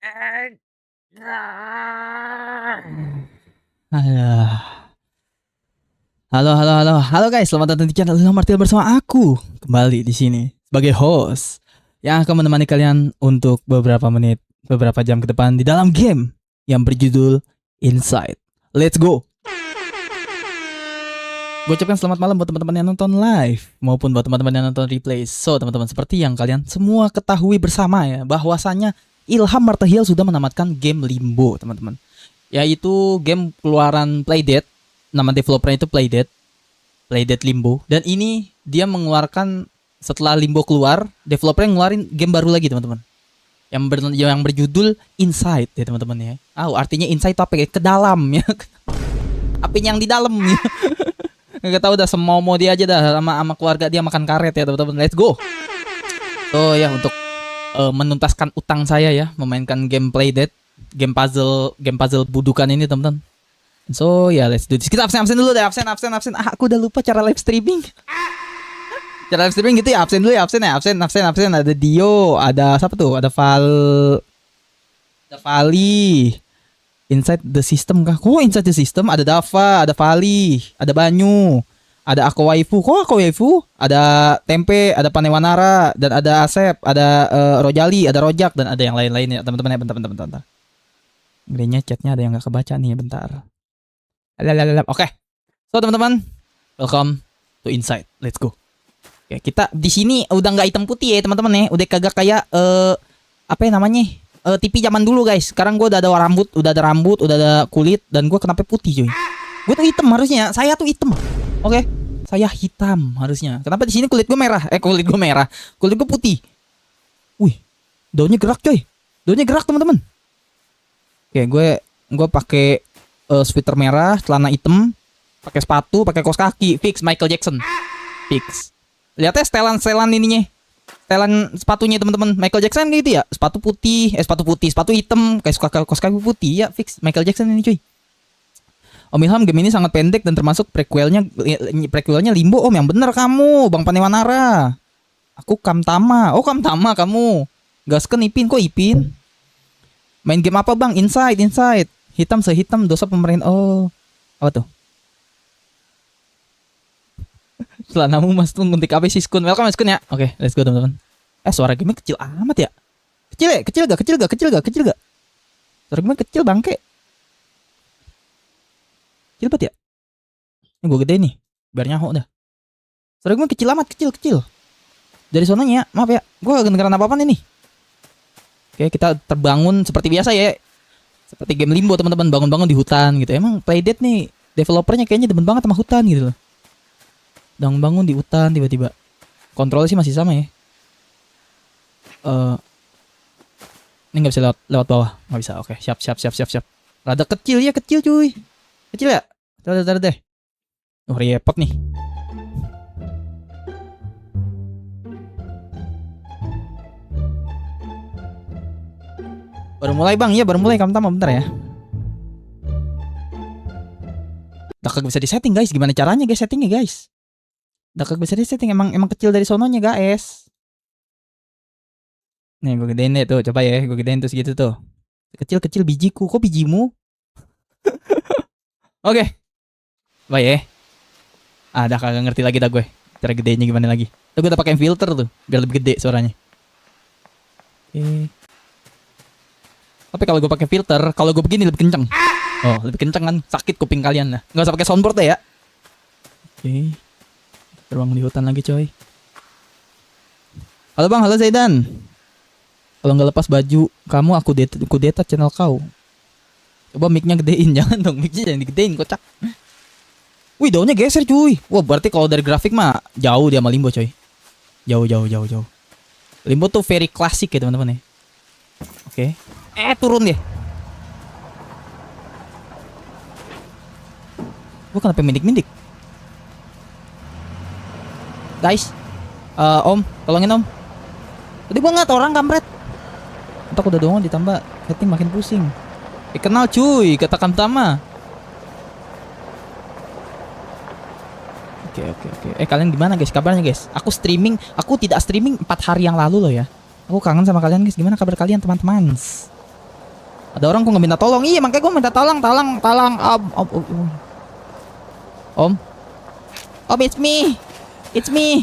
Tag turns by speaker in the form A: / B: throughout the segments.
A: Alah. Halo, halo, halo, halo guys, selamat datang di channel Ilham Martil bersama aku kembali di sini sebagai host yang akan menemani kalian untuk beberapa menit, beberapa jam ke depan di dalam game yang berjudul Inside. Let's go. Gue ucapkan selamat malam buat teman-teman yang nonton live maupun buat teman-teman yang nonton replay. So, teman-teman, seperti yang kalian semua ketahui bersama ya, bahwasanya Ilham Martil sudah menamatkan game Limbo, teman-teman. Yaitu game keluaran Playdead. Nama developernya itu Playdead Limbo. Dan ini dia mengeluarkan, setelah Limbo keluar, developernya ngeluarin game baru lagi, teman-teman. Yang berjudul Inside ya, teman-teman ya. Artinya Inside itu apa ya? Ke dalam ya. Apinya yang di dalam ya. Gak tau dah, semau dia aja dah sama keluarga dia makan karet ya, teman-teman. Let's go. So ya, untuk menuntaskan utang saya ya, memainkan game Playdead, game puzzle budukan ini, teman-teman. So ya, let's do this. Kita absen dulu deh, absen. Aku udah lupa cara live streaming. Cara live streaming gitu ya, absen dulu ya, absen. Ada Dio, ada siapa tuh? Ada Vali. Inside the System kah? Kok Inside the System? Ada Dava, ada Vali, ada Banyu, ada Ako Waifu. Kok Ako Waifu? Ada Tempe, ada Panewanara, dan ada Asep, ada Rojali, ada Rojak, dan ada yang lain-lain ya, teman-teman ya. Bentar. Ngerinya chatnya ada yang gak kebaca nih, bentar. Oke. So, teman-teman, welcome to Inside. Let's go. Oke, kita di sini udah nggak hitam putih ya, teman-teman ya. Udah kagak kayak apa ya namanya? TV zaman dulu, guys. Sekarang gue udah ada rambut, udah ada kulit, dan gue kenapa putih, cuy? Gue tuh hitam harusnya. Saya tuh hitam. Oke. Saya hitam harusnya. Kenapa di sini kulit gue merah? Kulit gue putih. Wih. Daunnya gerak, coy. Teman-teman. Oke, gue pakai sweater merah, celana hitam, pakai sepatu, pakai kaos kaki, fix Michael Jackson. Fix. Lihat ya setelan ininya. Setelan sepatunya, teman-teman. Michael Jackson gitu ya. Sepatu hitam, kayak kaos kaki putih ya, fix Michael Jackson ini, cuy. Om Ilham, game ini sangat pendek dan termasuk prequelnya Limbo, Om. Yang bener kamu, Bang Panewanara. Aku Kamtama. Oh, Kamtama kamu. Gasken Ipin, kok Ipin? Main game apa, Bang? Inside. Hitam sehitam dosa pemerintah. Oh, apa tuh? Celanamu mas tuh nguntik apa sih, Skun? Welcome Skun ya. Oke, let's go, teman-teman. Suara game kecil amat ya. Kecil gak? Suara game kecil bangke. Kecil banget ya. Ini gue gede nih, biar nyaho dah. Suara game kecil amat, kecil. Dari sononya, maaf ya. Gue gak dengeran apa-apaan ini. Oke, kita terbangun seperti biasa ya. Seperti game Limbo, teman-teman, bangun-bangun di hutan gitu. Emang Playdead nih, developernya kayaknya demen banget sama hutan gitu loh. Bangun di hutan tiba-tiba. Kontrolnya sih masih sama ya. Ini nggak bisa lewat bawah, nggak bisa. Oke, siap. Rada kecil cuy. Kecil ya. Tar deh. Repot nih. Baru mulai, Bang. Iya, baru mulai. Kamu tambah bentar ya. Udah kagak bisa disetting, guys. Gimana caranya, guys, settingnya, guys? Udah kagak bisa disetting. Emang kecil dari sononya, guys. Nih, gue gedein deh tuh. Coba ya. Gue gedein tuh segitu tuh. Kecil bijiku. Kok bijimu? Oke. Coba ya. Dah kagak ngerti lagi dah gue. Cara gedenya gimana lagi. Tuh, gue udah pakai filter tuh. Biar lebih gede suaranya. Oke. Tapi kalau gue pakai filter, kalau gue begini lebih kenceng. Oh, lebih kenceng kan? Sakit kuping kalian lah. Nggak usah pakai soundboard ya. Oke. Terbang di hutan lagi, coy. Halo Bang, halo Zaidan. Kalau nggak lepas baju kamu, aku data channel kau. Coba mic-nya gedein, jangan dong, mic-nya jangan digedein, kocak. Wih, daunnya geser, cuy. Wah, berarti kalau dari grafik mah jauh dia sama Limbo, coy. Jauh. Limbo tuh very klasik ya, teman-teman ya. Oke. Turun deh. Gue kenapa mindik? Guys, Om, tolongin Om. Tadi gue ngeliat orang kampret. Entar udah doang ditambah setting makin pusing. Kenal cuy, kata Kamtama. Oke. Kalian gimana guys? Kabarnya guys? Aku tidak streaming 4 hari yang lalu loh ya. Aku kangen sama kalian guys. Gimana kabar kalian teman-teman? Ada orang kok nggak minta tolong. Iya, makanya gue minta tolong. Om. Om, it's me. It's me.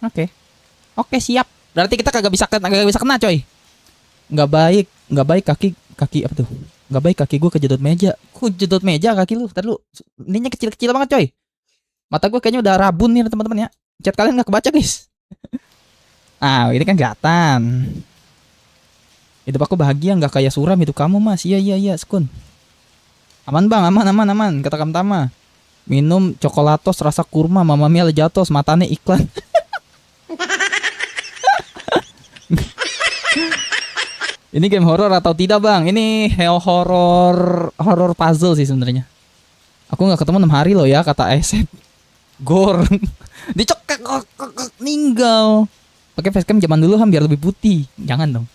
A: Oke. Oke, siap. Berarti kita kagak bisa kena, coy. Nggak baik kaki apa tuh? Nggak baik kaki gue kejedot meja. Kok jedot meja kaki lu? Ntar lu. Ininya kecil-kecil banget, coy. Mata gue kayaknya udah rabun nih, teman-teman ya. Chat kalian nggak kebaca, guys. Ah, ini kan kelihatan. Hidup aku bahagia, nggak kayak suram hidup kamu, Mas. Iya, Skun. Aman, Bang, aman. Kata Kamtama. Minum coklatos rasa kurma, Mama Mia lejatos, matanya iklan. Ini game horor atau tidak, Bang? Ini horor puzzle sih sebenarnya. Aku nggak ketemu 6 hari loh ya, kata Asep. Gor. Dicokek ninggal. Pakai facecam zaman dulu biar lebih putih. Jangan dong.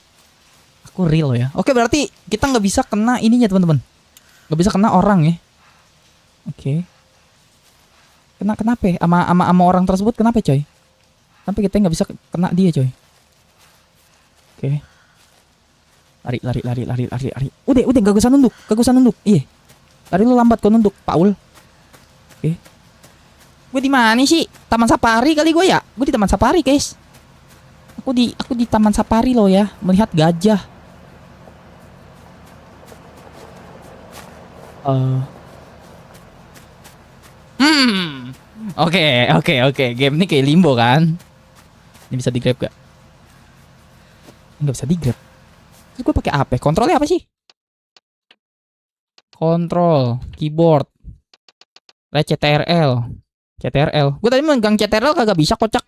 A: Aku real loh ya. Oke, berarti kita nggak bisa kena ininya, teman-teman. Nggak bisa kena orang ya. Oke. Kenapa ya? Ama orang tersebut kenapa, coy? Sampai kita nggak bisa kena dia, coy. Oke. Lari. Udah gak usah nunduk. Iya. Lari lu lambat kau nunduk, Paul. Oke. Gue di mana sih? Taman Safari kali gue ya? Gue di Taman Safari, guys. Aku di Taman Safari loh ya, melihat gajah. Oke. Game ini kayak Limbo kan? Ini bisa di-grab gak? Nggak bisa di-grab. Terus gue pakai apa? Kontrolnya apa sih? Kontrol, keyboard, CTRL. Gue tadi megang CTRL kagak bisa, kocak.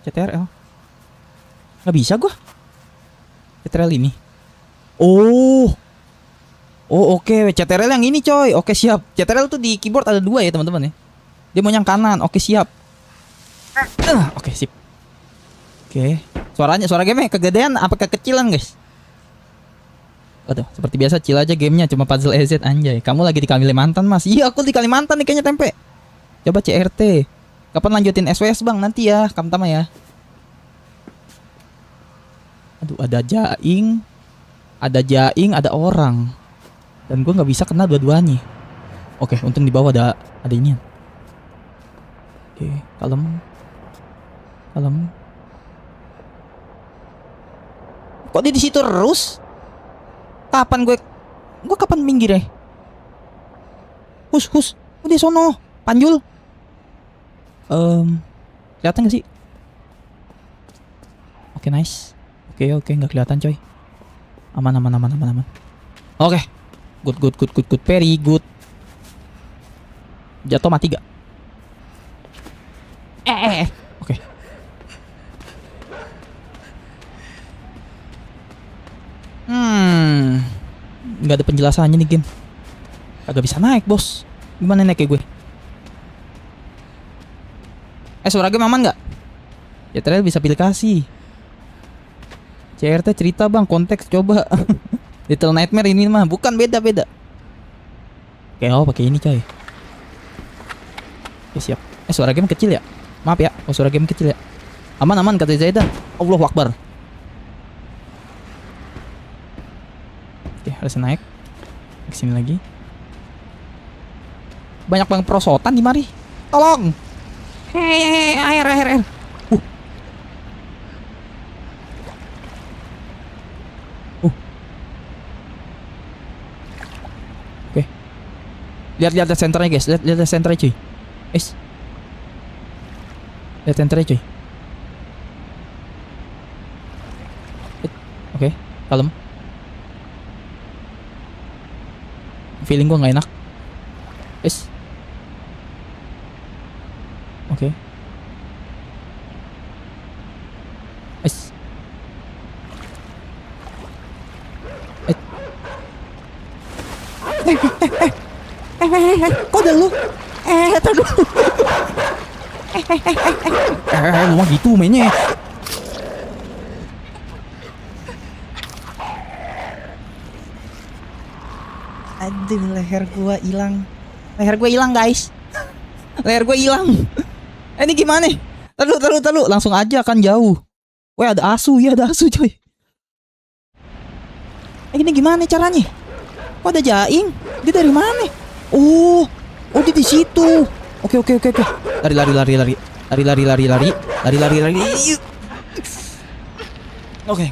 A: CTRL. Nggak bisa gue. CTRL ini. Oh, oke. CTRL yang ini, coy. Oke, siap. CTRL tuh di keyboard ada 2 ya, teman-teman ya. Dia mau yang kanan. Oke, siap. Oke, sip. Oke. Suara game kegedean apa kekecilan, guys? Aduh, seperti biasa chill aja gamenya, cuma puzzle EZ anjay. Kamu lagi di Kalimantan, Mas? Iya, aku di Kalimantan nih kayaknya, tempe. Coba CRT. Kapan lanjutin SWS, Bang? Nanti ya, Kamtama ya. Aduh, ada jaing, ada orang. Dan gue nggak bisa kena dua-duanya. Oke, untung di bawah ada ini. Oke, kalem. Kok dia di situ terus? Kapan gue kapan minggir ya? Hus. Udah sono, panjul. Kelihatan gak sih? Oke, nice. Oke, nggak kelihatan, coy. Aman. Oke. Good. Very good. Jatuh mati gak? Oke. Nggak ada penjelasannya nih game. Agak bisa naik, bos. Gimana naiknya gue? Suara game aman nggak? Ya ternyata bisa pilih kasih. CRT cerita, Bang, konteks coba. Little Nightmare ini mah bukan, beda. Oke, pakai ini, coy. Oke, siap. Suara game kecil ya? Maaf ya, suara game kecil ya. Aman kata Zaidan. Allahu Akbar. Oke, harus naik. Kesini lagi. Banyak banget perosotan di mari. Tolong. Hei, air. Oke. Lihat senternya, guys. Lihat senternya, cuy. Lihat senternya, cuy. Oke, kalem. Feeling gue nggak enak. Oke. Kok ada lu? Tunggu. Lu mah gitu mainnya. Aduh, leher gua hilang. Leher gua hilang, guys. Leher gua hilang. Ini gimana? Taruh. Langsung aja kan jauh. Weh, ada asu ya, ada asu coy. Ini gimana caranya? Kok ada jaing? Dia dari mana? Oh, dia di situ. Oke. Lari. Oke,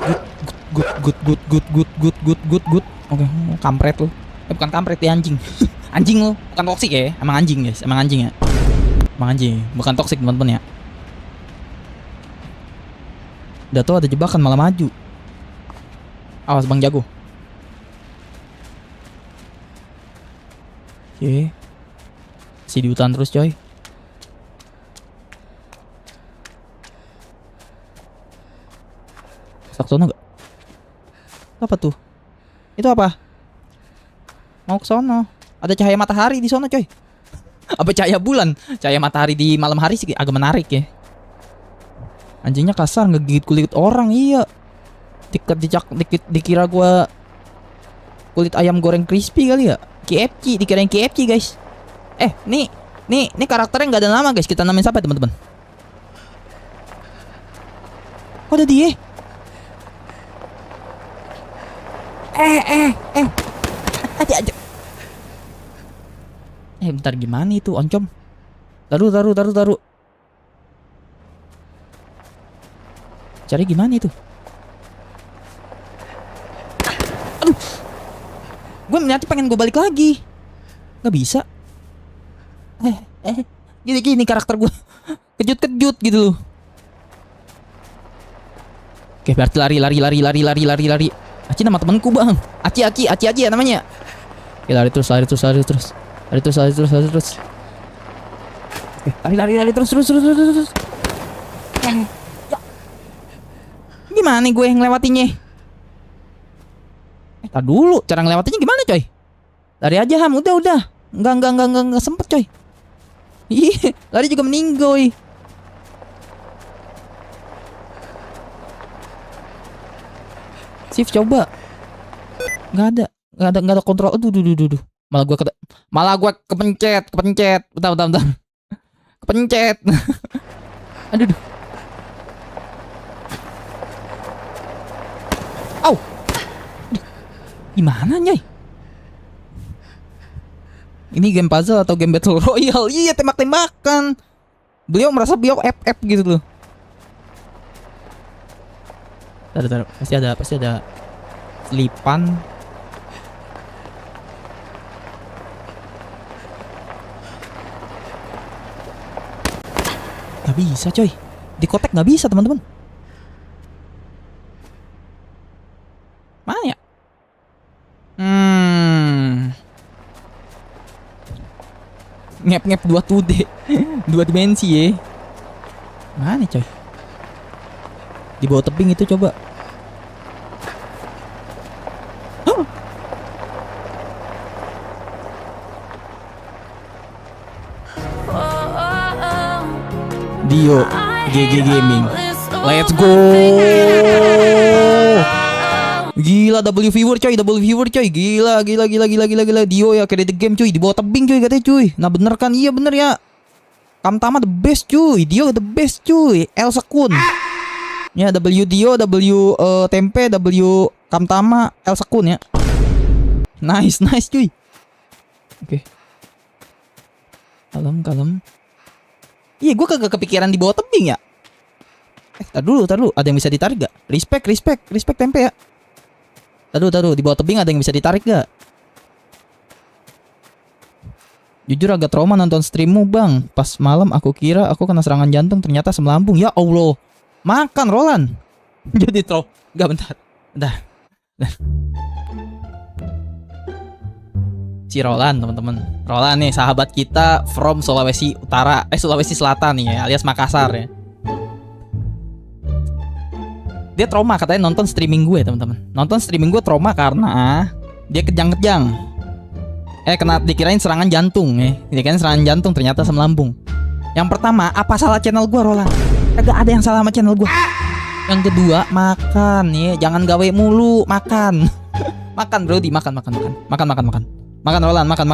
A: good. Oke, kampret lu. Bukan kampret ya, anjing. Anjing lu, bukan toksik ya. Emang anjing, guys. Emang anjing ya. Emang anjing, bukan toksik teman-teman ya. Udah tau ada jebakan malah maju. Awas Bang Jago. Oke. Si di hutan terus coy. Saksono gak? Apa tuh? Itu apa? Mau ke sono. Ada cahaya matahari di sono coy. Apa cahaya bulan? Cahaya matahari di malam hari sih agak menarik ya. Anjingnya kasar, ngegigit kulit orang. Iya. Dikira gua kulit ayam goreng crispy kali ya. KFC, dikirain KFC guys. Nih karakternya nggak ada nama guys. Kita namain siapa teman-teman? Kok ada dia? Aja. Bentar, gimana itu oncom? Taruh. Cari gimana itu? Aduh. Gue nanti pengen gue balik lagi. Gak bisa. Gini karakter gue. Kejut gitu loh. Oke, berarti lari. Aci nama temanku bang. Aci ya namanya. Oke, lari terus. Oke, lari terus. Gimana gue yang ngelewatinya? Tar dulu, cara ngelewatinya gimana coy? Lari aja Ham, udah. Enggak sempet coy. Iya, lari juga meninggoy. Shift coba. Enggak ada kontrol. Aduh. Malah gua kepencet. Bentar. Kepencet. Aduh. Au. Gimana Nyai? Ini game puzzle atau game battle royale? Iya, tembak-tembakan. Beliau merasa beliau FF gitu loh. Taruh. Pasti ada selipan. Gak bisa coy. Di kotek gak bisa teman-teman. Mana ya? Ngep 2D 2 dimensi ya. Mana coy? Di bawah tebing itu coba. Dio GG Gaming. Let's go. Gila, double viewer coy. Gila. Dio ya kayak the game cuy. Di bawah tebing cuy katanya cuy. Nah bener kan? Iya bener ya. Kamtama the best cuy. Dio the best cuy. Elsa Kun. Ya W Dio, W Tempe, W Kamtama, Elsa Kun ya. Nice cuy. Oke. Kalem. Iya gue kagak kepikiran di bawah tebing ya. Tar dulu. Ada yang bisa ditarik gak? Respect Tempe ya. Taruh, di bawah tebing ada yang bisa ditarik gak? Jujur agak trauma nonton streammu bang. Pas malam aku kira aku kena serangan jantung, ternyata asam lambung. Ya Allah. Makan Roland. Jadi gak, bentar. Si Roland teman-teman. Roland nih sahabat kita from Sulawesi Utara. Sulawesi Selatan nih ya, alias Makassar ya. Dia trauma katanya nonton streaming gue teman-teman. Nonton streaming gue trauma karena dia kejang-kejang. Dikirain serangan jantung ya. Dikirain serangan jantung, ternyata asam lambung. Yang pertama, apa salah channel gue Roland? Kagak ada yang salah sama channel gue. Yang kedua, makan ya. Jangan gawe mulu, makan. Makan bro, makan. Makan Roland, makan.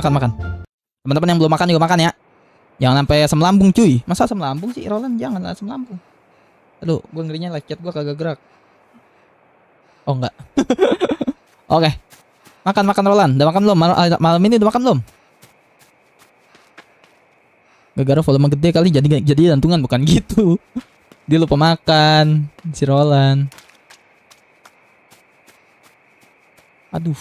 A: Teman-teman yang belum makan juga makan ya. Jangan sampai asam lambung cuy. Masa asam lambung sih Roland? Jangan asam lambung. Aduh, gue ngerinya live chat gue kagak gerak. Oh enggak. Oke. Makan Roland. Udah makan belum? Malam ini udah makan belum? Gara-gara volume gede kali jadi jantungan, bukan gitu. Dia lupa makan si Roland. Aduh.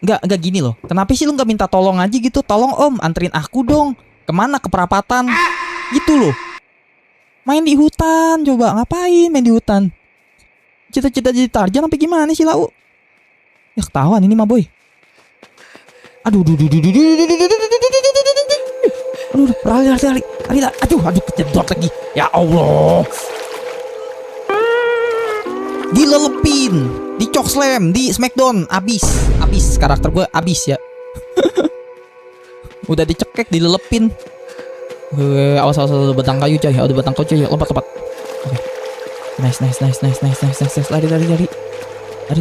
A: Enggak gini loh. Kenapa sih lu nggak minta tolong aja gitu? Tolong om, anterin aku dong. Kemana? Ke perapatan. Gitu loh. Main di hutan, coba ngapain main di hutan? Cita-cita jadi Tarjan sampai gimana sih lau? Ya ketahuan ini mah boy. Aduh, lari. Aduh, kejedot lagi. Ya Allah. Dilelepin, di chokeslam, di smackdown, abis karakter gue abis ya. Udah dicekek, dilelepin. Awas batang kayu coy, ada batang kayu coy, lompat. Oke. Nice.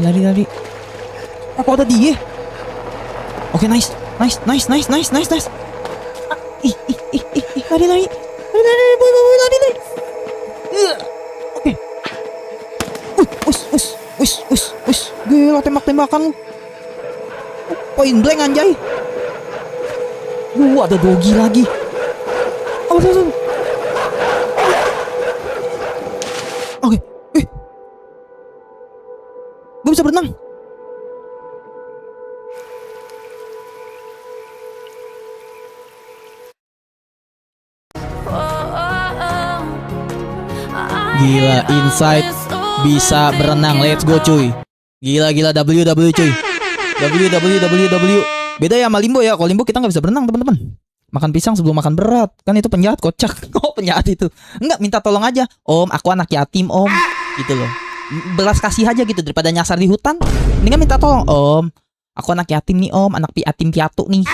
A: Lari. Apa udah dia? Oke, nice. Ih, lari. Oke. Wis. Gila tembak-tembakan lu. Point blank anjay. Ada dogi lagi. Oke. Gue bisa berenang. Gila, Inside bisa berenang. Let's go cuy. Gila WW cuy. WW. Beda ya sama Limbo ya. Kalau Limbo kita nggak bisa berenang teman-teman. Makan pisang sebelum makan berat. Kan itu penjahat, kocak. Oh penjahat itu. Enggak, minta tolong aja. Om, aku anak yatim om. Gitu loh. Belas kasih aja gitu. Daripada nyasar di hutan, mendingan minta tolong. Om, aku anak yatim nih om. Anak yatim piatu nih.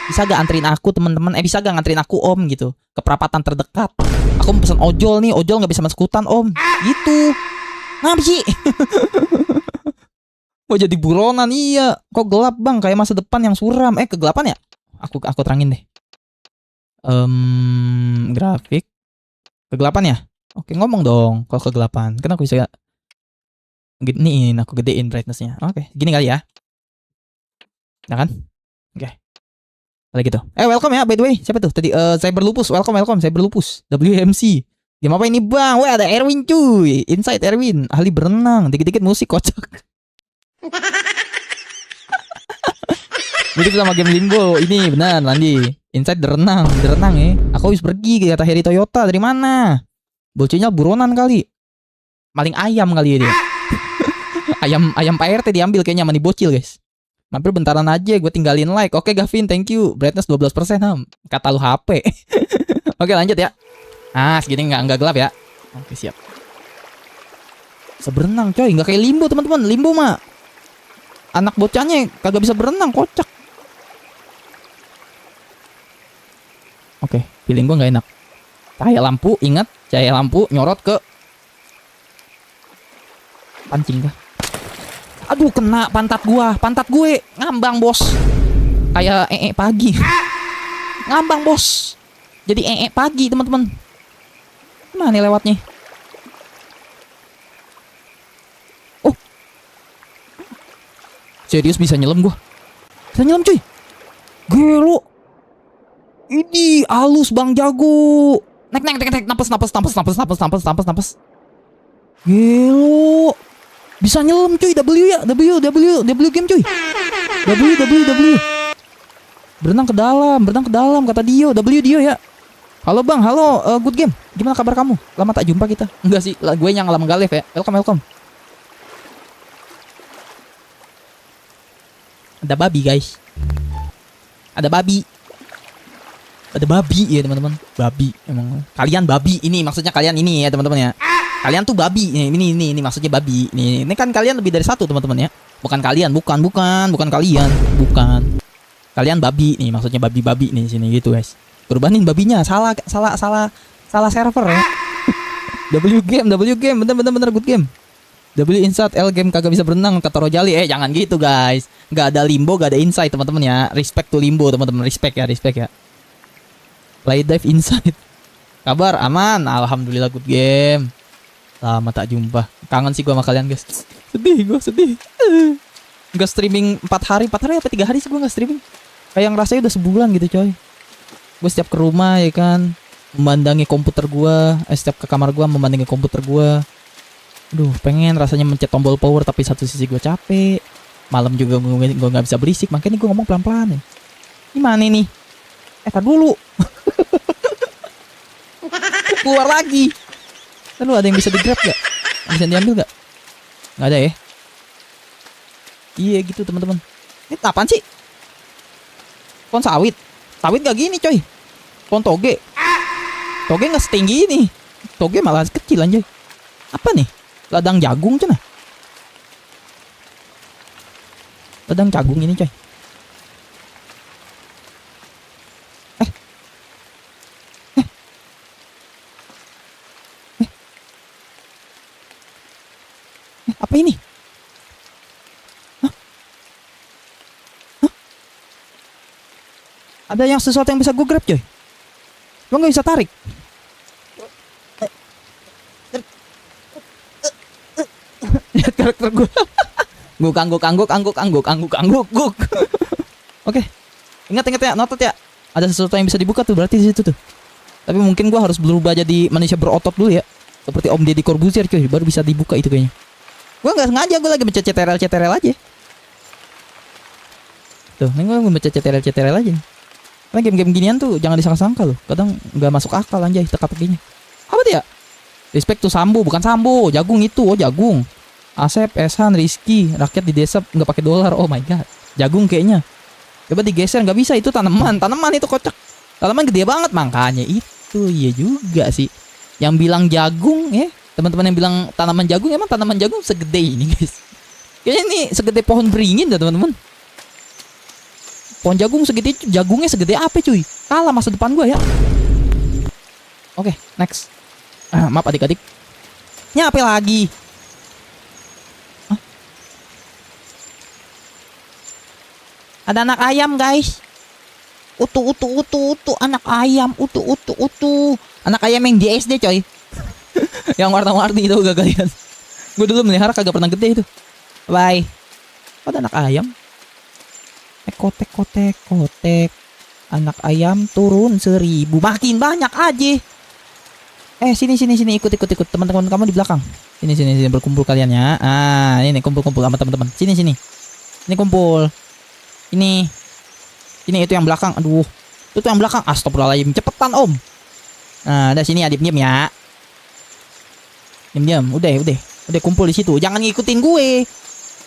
A: Bisa gak anterin aku teman-teman? Bisa gak nganterin aku om gitu ke perapatan terdekat? Aku mau pesen ojol nih. Ojol gak bisa masuk hutan om. Gitu. Ngapa sih? Mau jadi buronan. Iya. Kok gelap bang? Kayak masa depan yang suram. Kegelapan ya? Aku terangin deh. Grafik. Kegelapan ya? Oke, ngomong dong kalau kegelapan. Kenapa aku bisa giniin? Aku gedein brightness-nya. Oke, gini kali ya. Nah kan? Oke. Kayak gitu. Welcome ya by the way. Siapa tuh tadi? Cyberlupus. Welcome Cyberlupus. WMC. Game apa ini bang? Wah, ada Erwin cuy. Inside Erwin, ahli berenang. Dikit-dikit musik kocak. Mirip sama game Limbo. Ini benar Landi. Inside berenang ya. Aku habis pergi ke kata Heri Toyota. Dari mana? Bocahnya buronan kali. Maling ayam kali ya dia. ayam Pak RT diambil kayaknya sama nih bocil guys. Mampir bentaran aja, gue tinggalin like. Oke Gavin, thank you. Brightness 12% ham. Kata lu HP. Oke lanjut ya. Segini nggak gelap ya. Oke siap. Bisa berenang coy, nggak kayak Limbo teman-teman. Limbo mah anak bocahnya kagak bisa berenang, kocak. Oke, feeling gue nggak enak. Cahaya lampu, ingat cahaya lampu nyorot ke pancing kah? Aduh, kena pantat gue ngambang bos. Kayak pagi. Ngambang bos. Jadi pagi teman-teman. Mana nih lewatnya? Oh. Serius bisa nyelam gua. Bisa nyelam cuy. Gelo. Ini halus bang jago. Naik. Napas. Gelo. Bisa nyelam cuy. W game cuy. W. Berenang ke dalam kata Dio. Dio ya. Halo bang, good game. Gimana kabar kamu? Lama tak jumpa kita. Enggak sih, gue yang lama gak live ya. Welcome. Ada babi guys. Ada babi ya teman-teman. Babi emang. Kalian babi ini maksudnya kalian ini ya teman-teman ya. Kalian tuh babi. Ini maksudnya babi. Ini kan kalian lebih dari satu teman-teman ya. Bukan kalian, bukan kalian, bukan. Kalian babi nih, maksudnya babi nih sini gitu guys. Berbanin babinya, salah server ya. W game, bener good game. W inside L game kagak bisa berenang kata Rojali. Jangan gitu guys. Gak ada limbo, gak ada inside teman-teman ya. Respect to limbo teman-teman. Respect ya. Play dive inside. Kabar aman. Alhamdulillah good game. Lama tak jumpa. Kangen sih gua sama kalian guys. Sedih. Gak streaming 4 hari apa 3 hari sih gua gak streaming. Kayak ngerasanya udah sebulan gitu coy. Gue setiap ke rumah ya kan, memandangi komputer gua, setiap ke kamar gua memandangi komputer gua. Aduh, pengen rasanya mencet tombol power tapi satu sisi gue capek. Malam juga gue nggak bisa berisik, makanya gue ngomong pelan-pelan ya. Gimana nih? Tar dulu. Keluar lagi. Lalu ada yang bisa di-grab gak? Bisa diambil gak? Nggak ada ya? Iya gitu teman-teman. Ini apaan sih? Pohon sawit. Sawit gak gini coy. Pohon toge. Toge nggak setinggi ini. Toge malah kecil anjay. Apa nih? Ladang jagung cina. Ladang jagung ini coy. Apa ini? Hah? Ada yang sesuatu yang bisa gue grab coy. Gue nggak bisa tarik. Lihat karakter gue. Angguk. Oke. Ingat ya, notot ya. Ada sesuatu yang bisa dibuka tuh berarti di situ tuh. Tapi mungkin gue harus berubah jadi manusia berotot dulu ya. Seperti Om Deddy Corbuzier coy, baru bisa dibuka itu kayaknya. Gue nggak sengaja, gue lagi mencet CTRL aja. Tuh, ini gue mencet CTRL aja. Karena game-game ginian tuh jangan disangka-sangka loh. Kadang nggak masuk akal anjay teka-tekinya. Apa dia? Respect tuh Sambo, bukan Sambo, jagung itu, jagung. Asep, Esan, Rizky, rakyat di desa nggak pakai dolar. Oh my god, jagung kayaknya. Coba digeser, nggak bisa, itu tanaman itu kocak. Tanaman gede banget, makanya itu iya juga sih. Yang bilang jagung ya, teman-teman yang bilang tanaman jagung, emang tanaman jagung segede ini guys. Kayaknya ini segede pohon beringin dah teman-teman. Pohon jagung segede itu, jagungnya segede apa cuy? Kalah masa depan gua ya. Oke, next. Maaf adik-adik. Ini apa lagi? Hah? Ada anak ayam guys. Utu anak ayam, utu. Anak ayam yang di SD coy. Yang warna-warni itu gak kalian. Gue dulu melihara kagak pernah gede itu. Bye. Ada anak ayam. Kotek. Anak ayam turun 1000. Makin banyak aja. Sini ikut teman-teman kamu di belakang. Sini berkumpul kalian ya. Ini kumpul sama teman-teman. Sini. Ini kumpul. Ini itu yang belakang. Aduh. Itu yang belakang. Astagfirullahaladzim. Cepetan Om. Nah, dari sini adip diam ya. Diam. Udah kumpul di situ. Jangan ngikutin gue.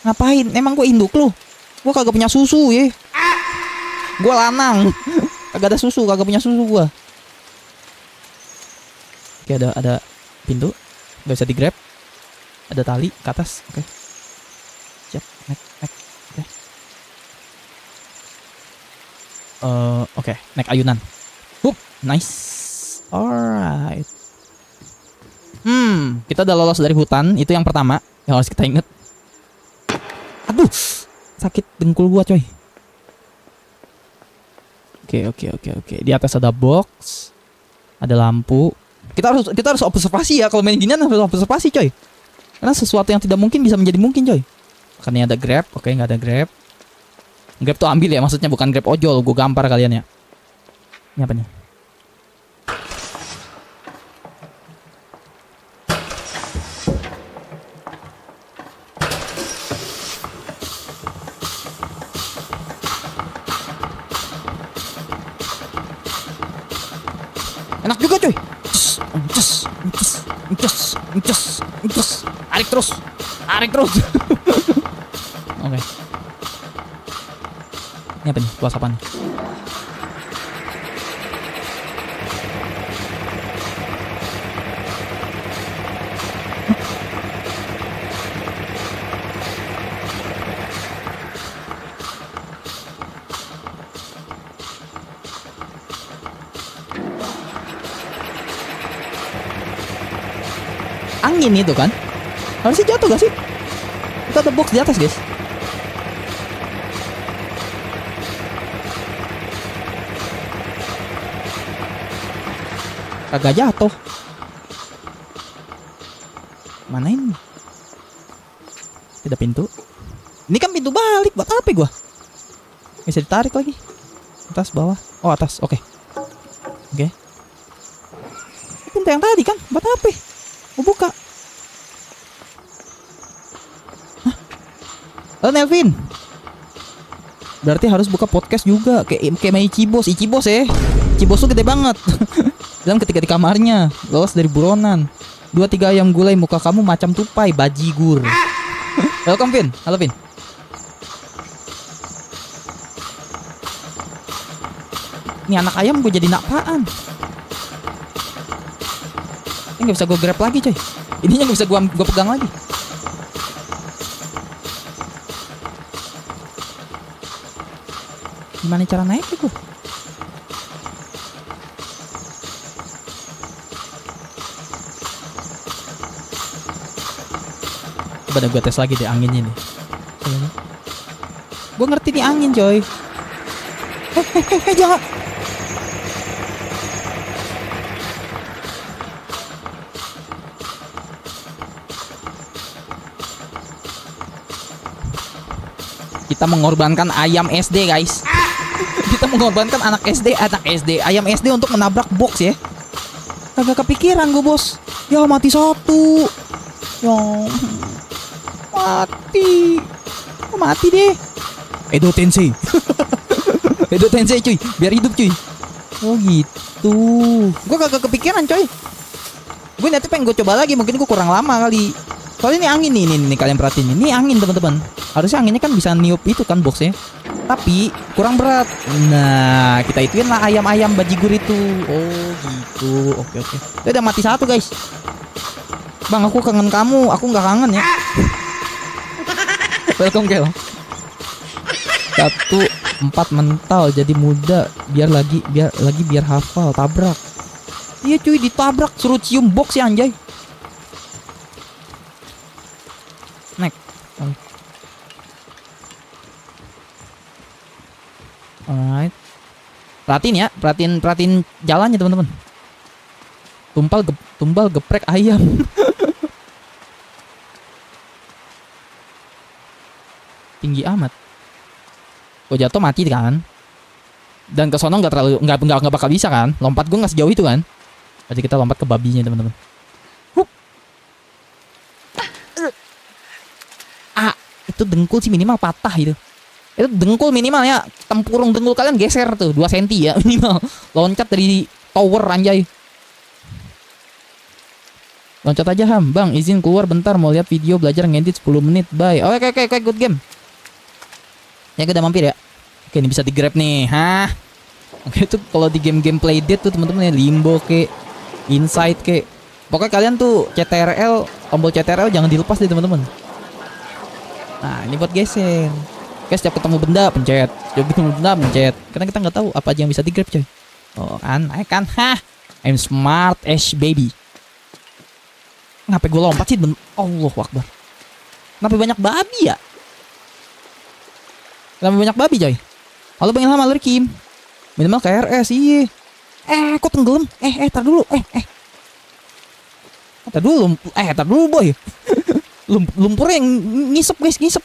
A: Ngapain? Emang gue induk lu. Gue kagak punya susu ya. Gue lanang. Kagak ada susu, kagak punya susu gue. Oke, ada pintu. Gak bisa di-grab. Ada tali ke atas. Oke. Siap. Naik. Oke. Naik ayunan. Hup. Nice. Alright. Kita udah lolos dari hutan. Itu yang pertama yang harus kita ingat. Aduh. Sakit dengkul gua coy. Oke. Di atas ada box. Ada lampu. Kita harus observasi ya. Kalau main ginian harus observasi coy. Karena sesuatu yang tidak mungkin bisa menjadi mungkin coy. Makanya ada grab. Oke, nggak ada grab. Grab tuh ambil ya, maksudnya bukan grab ojol. Gue gampar kalian ya. Ini apa nih? Enak juga coy. Encus. Tarik terus. Oke. Ini apa nih? Tuas apa nih? Angin itu kan? Harusnya jatuh gak sih? Itu ada box di atas guys. Kagak jatuh. Mana ini? Tidak pintu. Ini kan pintu balik. Buat apa gua? Bisa ditarik lagi. Atas bawah. Oh atas. Oke. Oke. Pintu yang tadi kan. Buat apa? Mau buka. Hah? Oh Nelvin. Berarti harus buka podcast juga. Kayak main Ichibos. Ichibos ya. Ichibos tuh gede banget. Dalam ketika di kamarnya. Lolos dari buronan. 2-3 ayam gulai, muka kamu macam tupai, bajigur. Welcome Vin. Halo Vin. Ini anak ayam gue jadi napaan. Ini gak bisa gue grab lagi coy. Ininya gak bisa gue pegang lagi. Gimana cara naiknya gue? Coba gue tes lagi deh anginnya nih. Gue ngerti nih angin coy. Jangan. Kita mengorbankan ayam SD guys. Kita mengorbankan anak SD ayam SD untuk menabrak box ya. Kagak kepikiran gue bos. Ya mati satu. Ya mati deh. Edo Tensei. Edo Tensei cuy, biar hidup cuy. Oh gitu. Gue kagak kepikiran coy. Gue nanti pengen gue coba lagi, mungkin gue kurang lama kali. Soalnya ini angin nih kalian perhatiin. Ini angin teman-teman. Harusnya anginnya kan bisa niup itu kan boxnya. Tapi kurang berat. Nah kita ituin lah ayam-ayam bajigur itu. Oh gitu. Oke. Dia udah mati satu guys. Bang aku kangen kamu. Aku nggak kangen ya. Welcome Kel. 1-4 mental jadi muda biar hafal tabrak. Iya cuy ditabrak suruh cium box ya anjay. Nek. Alright. Perhatiin jalannya teman-teman. Tumbal geprek ayam. Tinggi amat. Gue jatuh mati kan. Dan ke sono nggak bakal bisa kan. Lompat gue nggak sejauh itu kan. Jadi kita lompat ke babinya teman-teman. Itu dengkul sih minimal patah itu. Itu dengkul minimal ya. Tempurung dengkul kalian geser tuh 2 cm ya minimal. Loncat dari tower anjay. Loncat aja Ham. Bang izin keluar bentar mau lihat video belajar ngedit 10 menit. Bye. Oke good game. Ya udah mampir ya. Oke ini bisa di grab nih. Hah. Oke itu kalau di game play date tuh teman-teman ya Limbo ke Inside ke. Pokoknya kalian tuh CTRL, tombol CTRL jangan dilepas deh teman-teman. Nah ini buat geser. Oke setiap ketemu benda pencet. Karena kita nggak tahu apa aja yang bisa di grab coy. Oh kan, naik kan. Hah. I'm smart as baby. Ngapain gue lompat sih? Allahu Akbar. Kenapa banyak babi ya? Kenapa banyak babi coy? Halo Bang Ilham, halo Kim. Minimal KRS iya. Kok tenggelam? Tar dulu. Tar dulu boy. Lumpurnya yang ngisep guys, ngisep.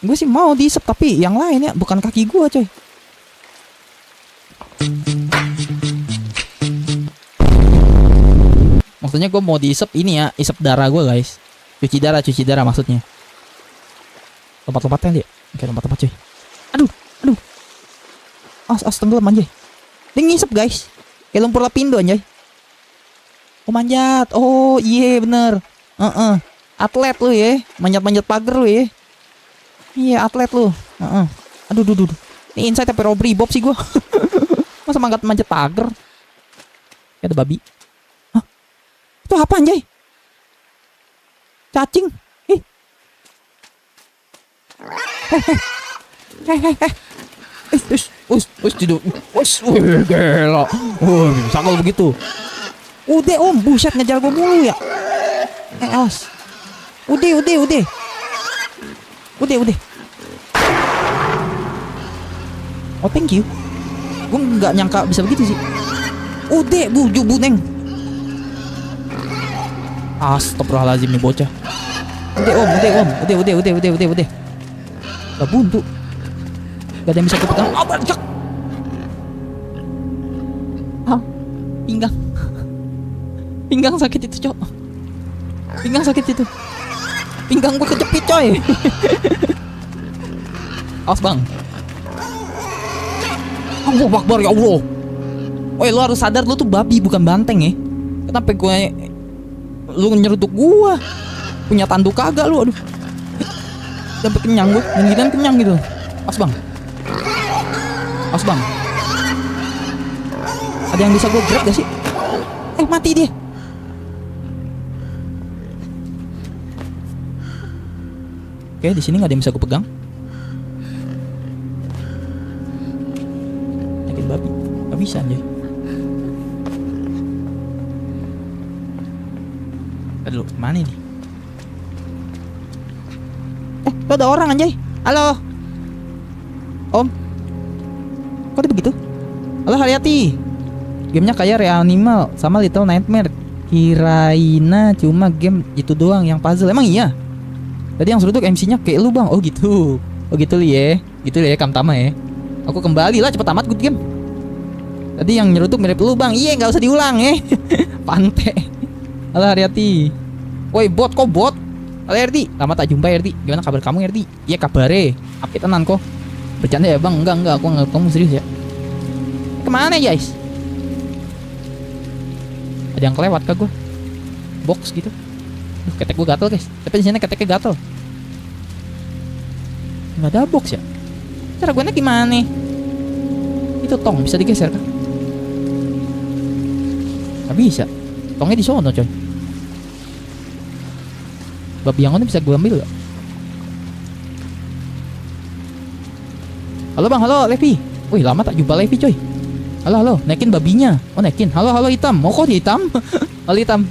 A: Gue sih mau diisep tapi yang lain ya, bukan kaki gue coy. Maksudnya gue mau diisep ini ya, isep darah gue guys. Cuci darah maksudnya. Lompat-lompatnya dia. Oke lompat-lompat coy. Aduh. Tenggelam anjay. Dia ngisep guys. Kayak lumpur lapindo anjay. Oh manjat. Oh iya bener. Atlet lu ya. Manjat-manjat pagar lu ya. Iya atlet lu. Aduh. Ini inside tapi robbery bob sih gue. Masa manjat pagar. Ada babi. Hah? Itu apa anjay? Cacing. Gila. Sakal begitu. Udah buset ngejar gue mulu ya. Awas. Udah. Udah. Oh, thank you. Gue nggak nyangka bisa begitu sih. Udah, bu neng. Astagfirullahaladzim nih bocah. Udah om. Udah. Gak buntu. Gak ada yang bisa gue pegang. Banyak. Pinggang sakit itu, cok. Pinggang gue kejepit, coy. Awas bang. Allah Akbar, ya Allah. Woi, lu harus sadar lu tuh babi bukan banteng ya. Kenapa lu nyeruduk gua? Punya tanduk kagak lu, aduh. Sampai kenyang gua, ginian kenyang gitu. Awas bang. Ada yang bisa gua grab gak sih? Mati dia. Oke, di sini nggak ada yang bisa gua pegang. Babi, nggak bisa anjay. Aduh, mana ini? Tuh ada orang anjay. Halo, om. Kok dia begitu? Halo Haryati. Gamenya kayak Reanimal sama Little Nightmare. Kiraina cuma game itu doang yang puzzle. Emang iya? Tadi yang seruduk MC-nya kayak lu bang. Oh gitu li ya. Kamtama ya. Aku kembali lah, cepet amat good game. Tadi yang nyeruduk mirip lu bang. Iya, nggak usah diulang ya. Pante. Halo Haryati. Woi bot, kok bot? Halo Haryati, lama tak jumpa Haryati. Gimana kabar kamu Haryati? Iya kabare. Apa tenan kok? Bercanda ya bang? Enggak. Aku nggak, kamu serius ya? Kemana guys? Ada yang kelewat kah gue? Box gitu. Ketek gue gatel guys. Tapi di sini keteknya gatel. Nggak ada box ya? Cara gue gimana? Itu tong bisa digeser kan? Gak bisa. Tongnya di sono coy. Babi yang mana bisa gue ambil gak? Halo bang, halo Levi. Wih lama tak jumpa Levi coy. Halo, naikin babinya. Oh naikin. Halo hitam. Mau kok hitam? Halo hitam.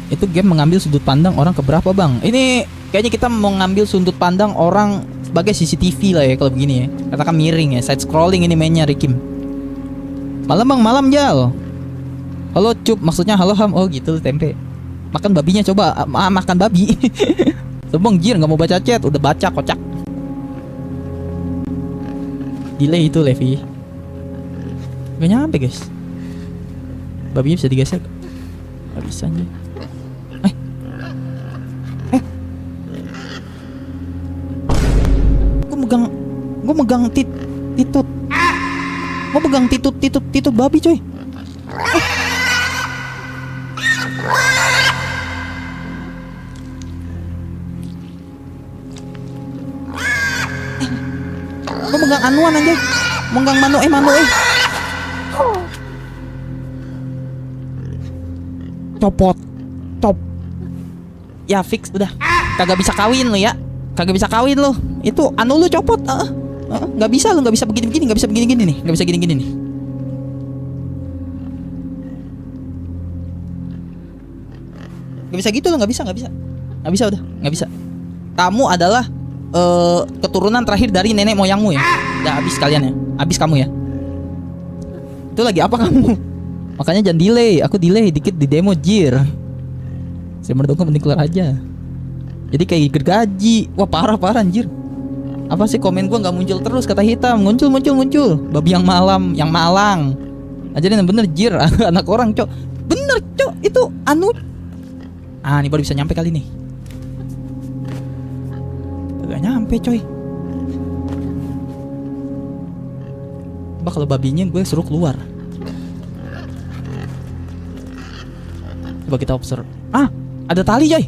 A: Itu game mengambil sudut pandang orang keberapa bang? Ini kayaknya kita mau ngambil sudut pandang orang sebagai CCTV lah ya kalau begini ya. Katakan miring ya, side scrolling ini mainnya Rikim. Malam bang, malam Jal. Halo Cup, maksudnya halo Ham. Oh gitu tempe. Makan babinya coba. Makan babi. Sombong jir, nggak mau baca chat, udah baca kocak. Delay itu Levi. Gak nyampe guys. Babinya bisa digeser. Gak bisa aja. Gue megang titut. Gue pegang titut babi coy. Gue megang anuan anjay. Megang mano. Cop. Ya fix udah. Kagak bisa kawin lo ya. Itu anu lu copot. Nggak bisa begini-begini, nggak bisa begini-gini nih. Nggak bisa gitu lo, nggak bisa. Kamu adalah keturunan terakhir dari nenek moyangmu ya. Udah habis kalian ya. Habis kamu ya. Itu lagi apa kamu? Makanya jangan delay. Aku delay dikit di demo jir. Saya merdeka mending keluar aja. Jadi kayak gergaji. Wah parah anjir. Apa sih komen gua nggak muncul terus kata hitam. Muncul. Babi yang malang. Ajarin yang bener jir. Anak orang cok. Bener cok. Itu anu. Ini baru bisa nyampe kali nih. Gak nyampe coy. Coba kalau babinya gue suruh keluar. Coba kita observe. Ada tali coy.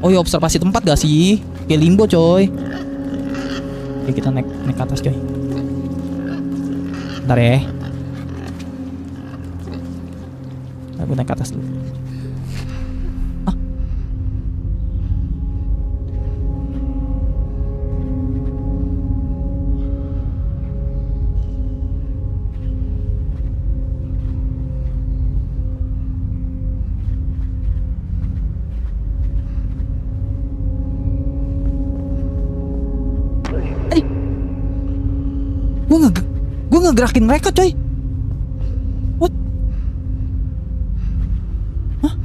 A: Oh ya observasi tempat gak sih? Kayak limbo coy. Oke kita naik ke atas coy. Bentar ya. Aku naik ke atas dulu. Gue ngegerakin mereka coy. What? Hah?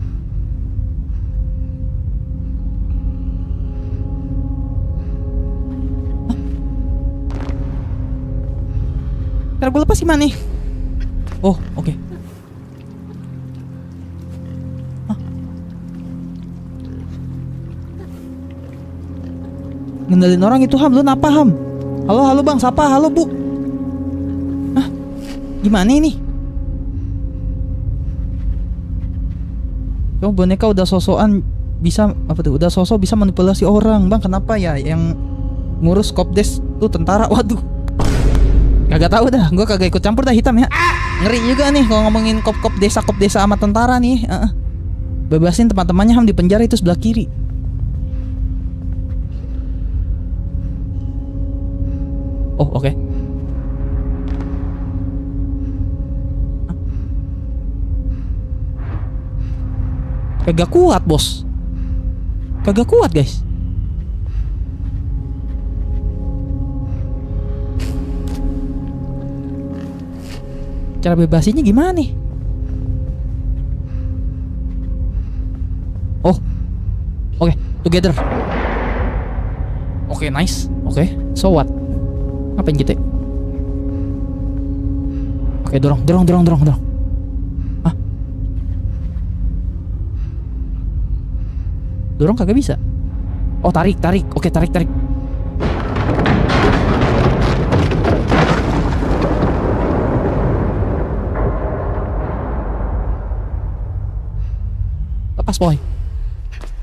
A: Cara gue lepas gimana nih? Oh, oke. Hah? Ngendalin orang itu Ham, lu napa Ham? Halo bang, siapa? Halo bu. Hah? Gimana ini? Cuma boneka udah sosokan bisa apa tuh? Udah sosok bisa manipulasi orang bang. Kenapa ya yang ngurus Kopdes tuh tentara? Waduh. Kagak tahu dah, gue kagak ikut campur dah hitam ya. Ngeri juga nih kalau ngomongin kop desa sama tentara nih. Bebasin teman-temannya Ham di penjara itu sebelah kiri. Oh oke. Kagak kuat bos. Kagak kuat guys. Cara bebasinnya gimana nih? Oh, oke, together. Oke, nice. Oke, so what? Ngapain kita? Oke, dorong. Hah? Dorong kagak bisa. Oh, tarik. Oke, tarik. Lepas boy.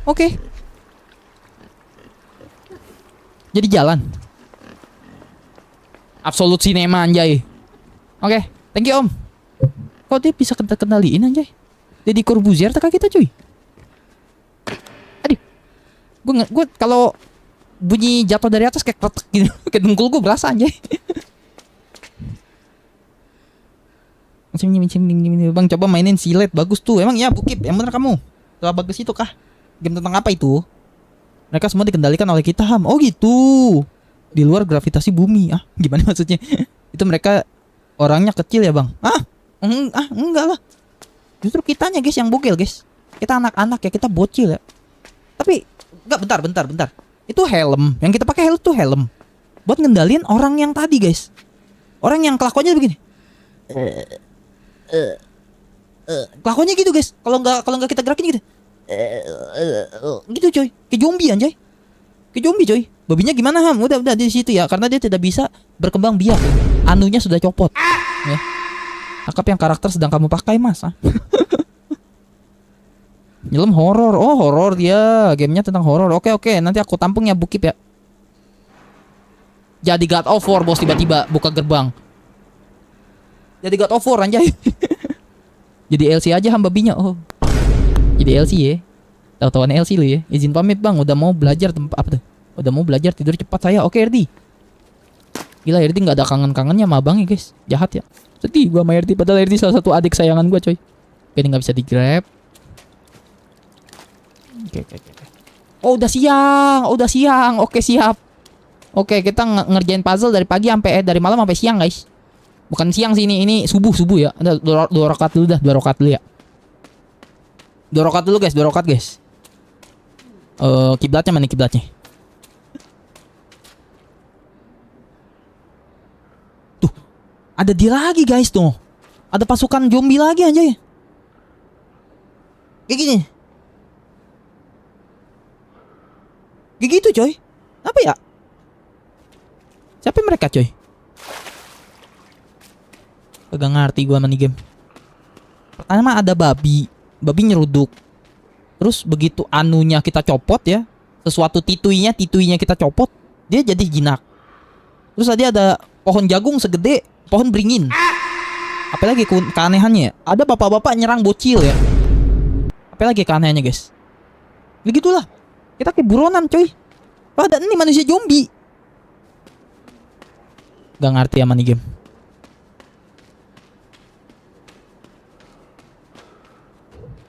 A: Oke. Jadi jalan. Absolute cinema anjay. Oke, thank you om. Kok dia bisa kendaliin anjay? Deddy Corbuzier tak kita cuy. Aduh. Gue kalau bunyi jatuh dari atas kayak kletek gitu. Kayak dengkul gue berasa anjay. Bang coba mainin Silet, bagus tuh. Emang ya Bukip, yang bener kamu. Tuh bagus itu kah? Game tentang apa itu? Mereka semua dikendalikan oleh kita Ham. Oh gitu. Di luar gravitasi bumi. Ah, gimana maksudnya? Itu mereka orangnya kecil ya bang? Enggak lah. Justru kitanya guys yang bogel guys. Kita anak-anak ya, kita bocil ya. Tapi enggak, bentar. Itu helm. Yang kita pakai helm tuh helm buat ngendalin orang yang tadi guys. Orang yang kelakuannya begini. Kelakuannya gitu guys. Kalau nggak kita gerakin gitu. Gitu coy. Kayak zombie anjay. Kayak zombie coy. Babinya gimana Ham? Udah di situ ya, karena dia tidak bisa berkembang biak. Anunya sudah copot. Ya. Tangkap yang karakter sedang kamu pakai mas. Nyelem horor. Oh horor dia. Gamenya tentang horor. Oke. Nanti aku tampung ya Bukip ya. Jadi God of War bos, tiba-tiba buka gerbang. Jadi God of War anjay. Jadi LC aja Ham babinya. Oh. Jadi LC ya. Tahu-tahuan LC lu ya. Izin pamit bang. Udah mau belajar apa tuh? Udah mau belajar tidur cepat saya. Oke Erdi. Gila Erdi gak ada kangen-kangennya sama abang ya guys. Jahat ya. Sedih gua sama Erdi. Padahal Erdi salah satu adik sayangan gua coy. Oke ini gak bisa di grab. Oke. Oh udah siang. Oke siap. Oke kita ngerjain puzzle dari pagi sampai dari malam sampai siang guys. Bukan siang sih ini subuh ya. Ada 2 rakaat dulu dah. 2 rakaat dulu ya. 2 rakaat dulu guys. 2 rakaat guys. Kiblatnya mana kiblatnya? Ada dia lagi guys tuh. Ada pasukan zombie lagi anjay. Kayak gini. Kayak gitu coy. Apa ya? Siapa mereka coy? Kagak ngerti gua sama nih game. Pertama ada babi. Babi nyeruduk. Terus begitu anunya kita copot ya. Sesuatu tituinya kita copot. Dia jadi jinak. Terus tadi ada pohon jagung segede pohon beringin. Apalagi keanehannya ya? Ada bapak-bapak nyerang bocil ya. Apalagi keanehannya guys? Begitulah. Kita kayak buronan coy. Padahal ini manusia zombie. Gak ngerti sama nih game.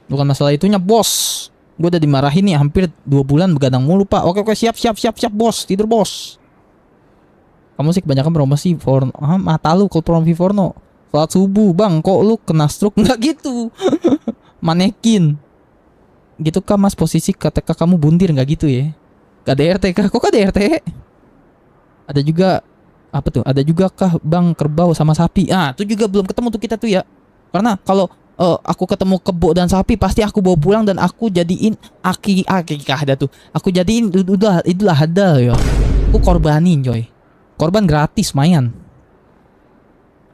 A: Bukan masalah itunya bos. Gue udah dimarahin nih hampir 2 bulan begadang mulu pak. Oke siap bos. Tidur bos. Kamu sih kebanyakan promosi Forno. Ah, mata lu kalau promosi Forno. Salat subuh, Bang. Kok lu kena stroke? Enggak gitu. Manekin. Gitu kah Mas posisi KTK kamu bundir nggak gitu ya? KDRT kah? Kok KDRT? Ada juga apa tuh? Ada juga kah Bang kerbau sama sapi? Ah, itu juga belum ketemu tuh kita tuh ya. Karena kalau aku ketemu kebo dan sapi pasti aku bawa pulang dan aku jadiin akikah ada tuh. Aku jadiin itulah hadal ya. Aku korbanin coy. Korban gratis mayan.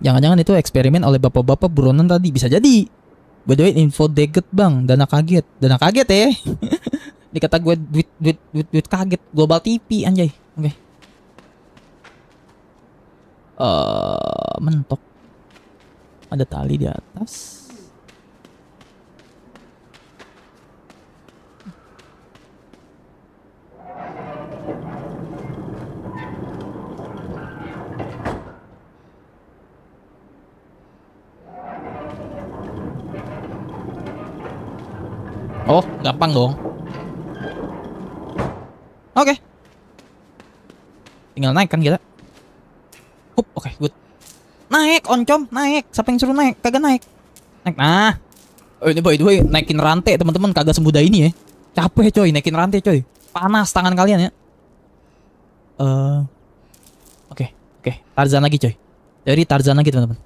A: Jangan-jangan itu eksperimen oleh bapak-bapak buronan tadi. Bisa jadi. By the way, info deget Bang. Dana kaget. Dana kaget ya. Dikata gue duit kaget. Global TV anjay. Oke. Mentok. Ada tali di atas. Oh, gampang dong. Oke. Tinggal naik kan kita. Oke, good. Naik, oncom, naik. Siapa yang suruh naik? Kagak naik. Naik. Nah. Oh, ini by the way, naikin rantai teman-teman kagak semudah ini ya. Capek coy, naikin rantai coy. Panas tangan kalian ya. Oke. Tarzan lagi coy. Jadi Tarzan lagi teman-teman.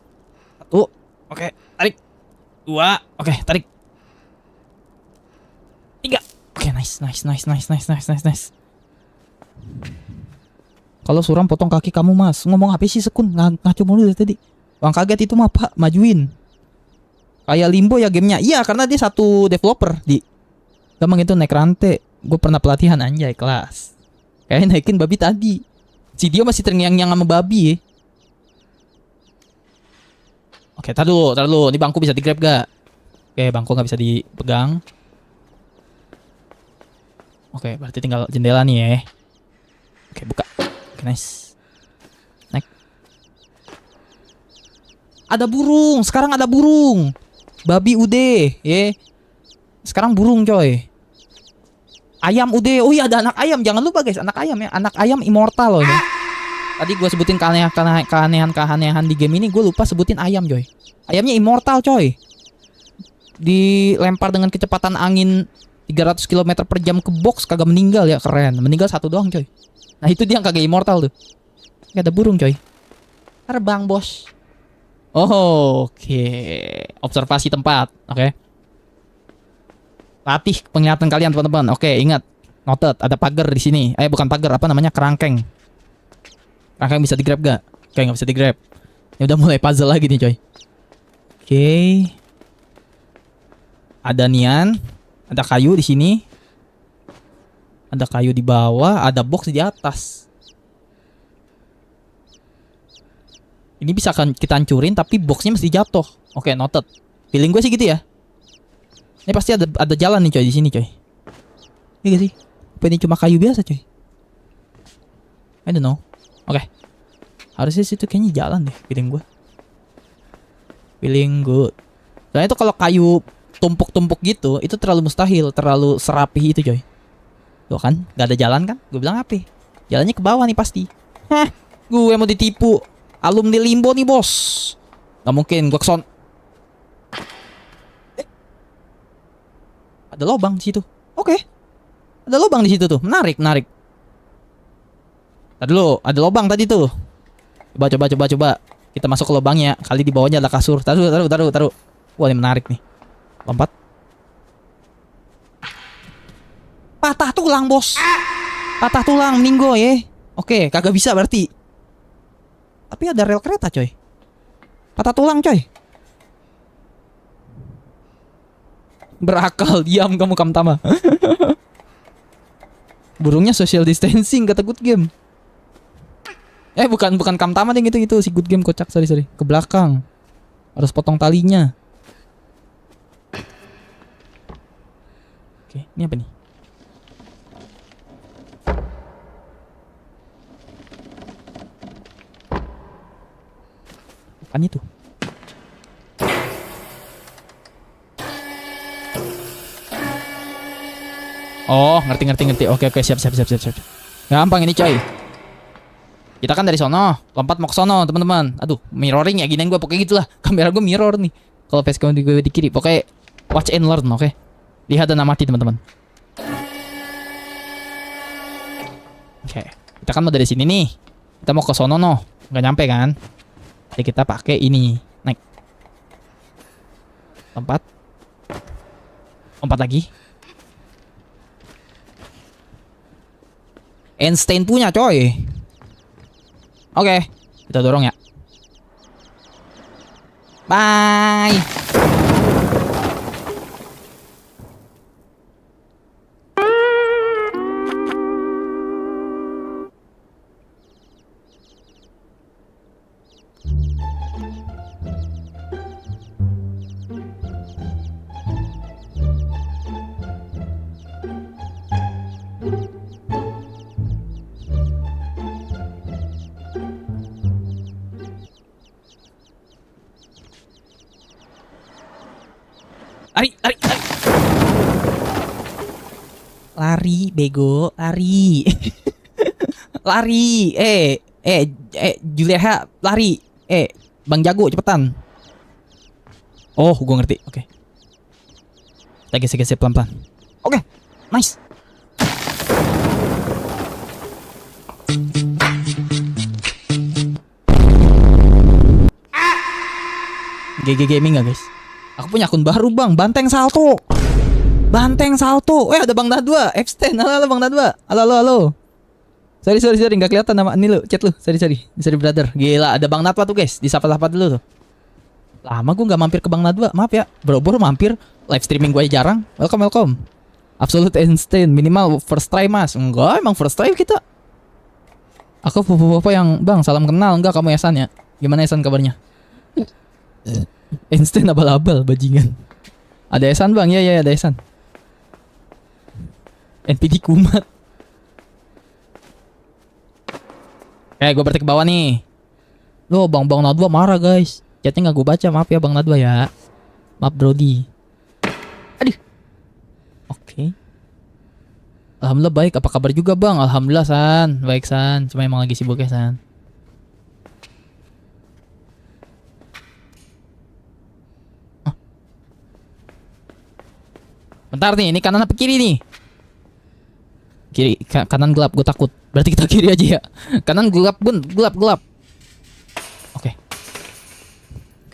A: Satu. Oke, tarik. Dua. Oke, tarik. Tiga. Oke, nice. Kalau suram potong kaki kamu Mas. Ngomong apa sih Sekun? Ngaco mulu dari tadi. Bang kaget itu mah Pak, majuin. Kayak Limbo ya gamenya. Iya, karena dia satu developer di. Gampang itu naik rantai. Gue pernah pelatihan anjay kelas. Kayak naikin babi tadi. Si dia masih terngiang-ngiang sama babi ya. Oke, tar dulu. Ini bangku bisa di-grab gak? Oke, bangku gak bisa dipegang. Oke, berarti tinggal jendela nih ya. Oke, buka. Oke, nice. Naik. Ada burung. Sekarang ada burung. Babi udah, ya. Sekarang burung, coy. Ayam udah. Oh iya, ada anak ayam. Jangan lupa, guys. Anak ayam ya. Anak ayam immortal loh ya. Tadi gue sebutin keanehan di game ini. Gue lupa sebutin ayam, coy. Ayamnya immortal, coy. Dilempar dengan kecepatan angin 300 km per jam ke box kagak meninggal ya, keren. Meninggal satu doang coy. Nah itu dia yang kagak immortal tuh. Gak ada burung coy. Terbang bos. Oh, oke. Observasi tempat. Oke. Latih penglihatan kalian teman-teman. Oke, ingat. Noted. Ada pagar di sini. Bukan pagar, apa namanya, kerangkeng. Kerangkeng bisa di-grab gak? Oke, nggak bisa di-grab. Ini udah mulai puzzle lagi nih coy. Oke. Ada nian. Ada kayu di sini. Ada kayu di bawah, ada box di atas. Ini bisa kan kita hancurin tapi boxnya mesti jatuh. Oke, noted. Feeling gue sih gitu ya. Ini pasti ada jalan nih coy di sini coy. Iya gak sih? Apa ini cuma kayu biasa coy? I don't know. Oke. Harusnya situ kayaknya jalan deh feeling gue. Feeling good. Soalnya itu kalau kayu tumpuk-tumpuk gitu, itu terlalu mustahil, terlalu serapih itu coy. Tuh kan, gak ada jalan kan? Gue bilang apa? Jalannya ke bawah nih pasti. Hah, gue mau ditipu. Alumni Limbo nih bos. Gak mungkin, gue keson. Ada lubang di situ. Oke. Ada lubang di situ tuh. Menarik. Tadi dulu, ada lubang tadi tuh. Coba. Kita masuk ke lubangnya. Kali di bawahnya ada kasur. Taruh. Wah, ini menarik nih. Lompat. Patah tulang bos. Patah tulang meninggo ya. Oke, kagak bisa berarti. Tapi ada rel kereta coy. Patah tulang coy. Berakal, diam kamu Kamtama. Burungnya social distancing kata Good Game. Bukan Kamtama deh gitu si Good Game kocak, sorry. Ke belakang. Harus potong talinya. Oke, ini apa nih? Bukan itu. Oh, ngerti. Oke, siap. Gampang ini coy. Kita kan dari sono, lompat mau ke sono, teman-teman. Aduh, mirroring ya ginian gue pokoknya gitulah. Kamera gue mirror nih. Kalau facecam gue di kiri, pokoknya watch and learn, oke? Lihat dan amati, teman-teman. Oke, kita kan mau dari sini nih. Kita mau ke sono no, nggak nyampe kan? Jadi kita pakai ini, naik. Lompat. Lompat lagi. Einstein punya, coy. Oke, kita dorong ya. Bye. Lari, lari, lari. Lari, bego, lari. Lari. Juleha, lari. Bang Jago, cepetan. Oh, gua ngerti. Oke. Kita gesek-gesek pelan-pelan. Oke, nice. GG Gaming gak guys? Aku punya akun baru bang, Banteng Salto. Banteng Salto. Ada Bang Nadwa, Epstein. Halo Bang Nadwa. Halo. Sorry nggak kelihatan nama ini lu, chat lu. Sorry brother. Gila, ada Bang Nadwa tuh guys. Disapa-sapa dulu tuh. Lama gue nggak mampir ke Bang Nadwa. Maaf ya, bro mampir. Live streaming gue jarang. Welcome. Absolute Einstein, minimal first try mas. Enggak, emang first try kita. Aku apa yang bang, salam kenal. Enggak, kamu Esan ya. Gimana Esan kabarnya? Einstein abal-abal bajingan. Ada Esan bang, ya ada Esan. NPD kumat. Gue berarti ke bawah nih. Loh bang Nadwa marah guys. Chatnya gak gue baca, maaf ya Bang Nadwa ya. Maaf Brody. Aduh. Oke. Alhamdulillah baik, apa kabar juga bang? Alhamdulillah San, baik San. Cuma emang lagi sibuk ya San. Bentar nih, ini kanan apa kiri nih? Kiri, kanan gelap, gue takut. Berarti kita kiri aja ya. Kanan gelap, gelap. Oke.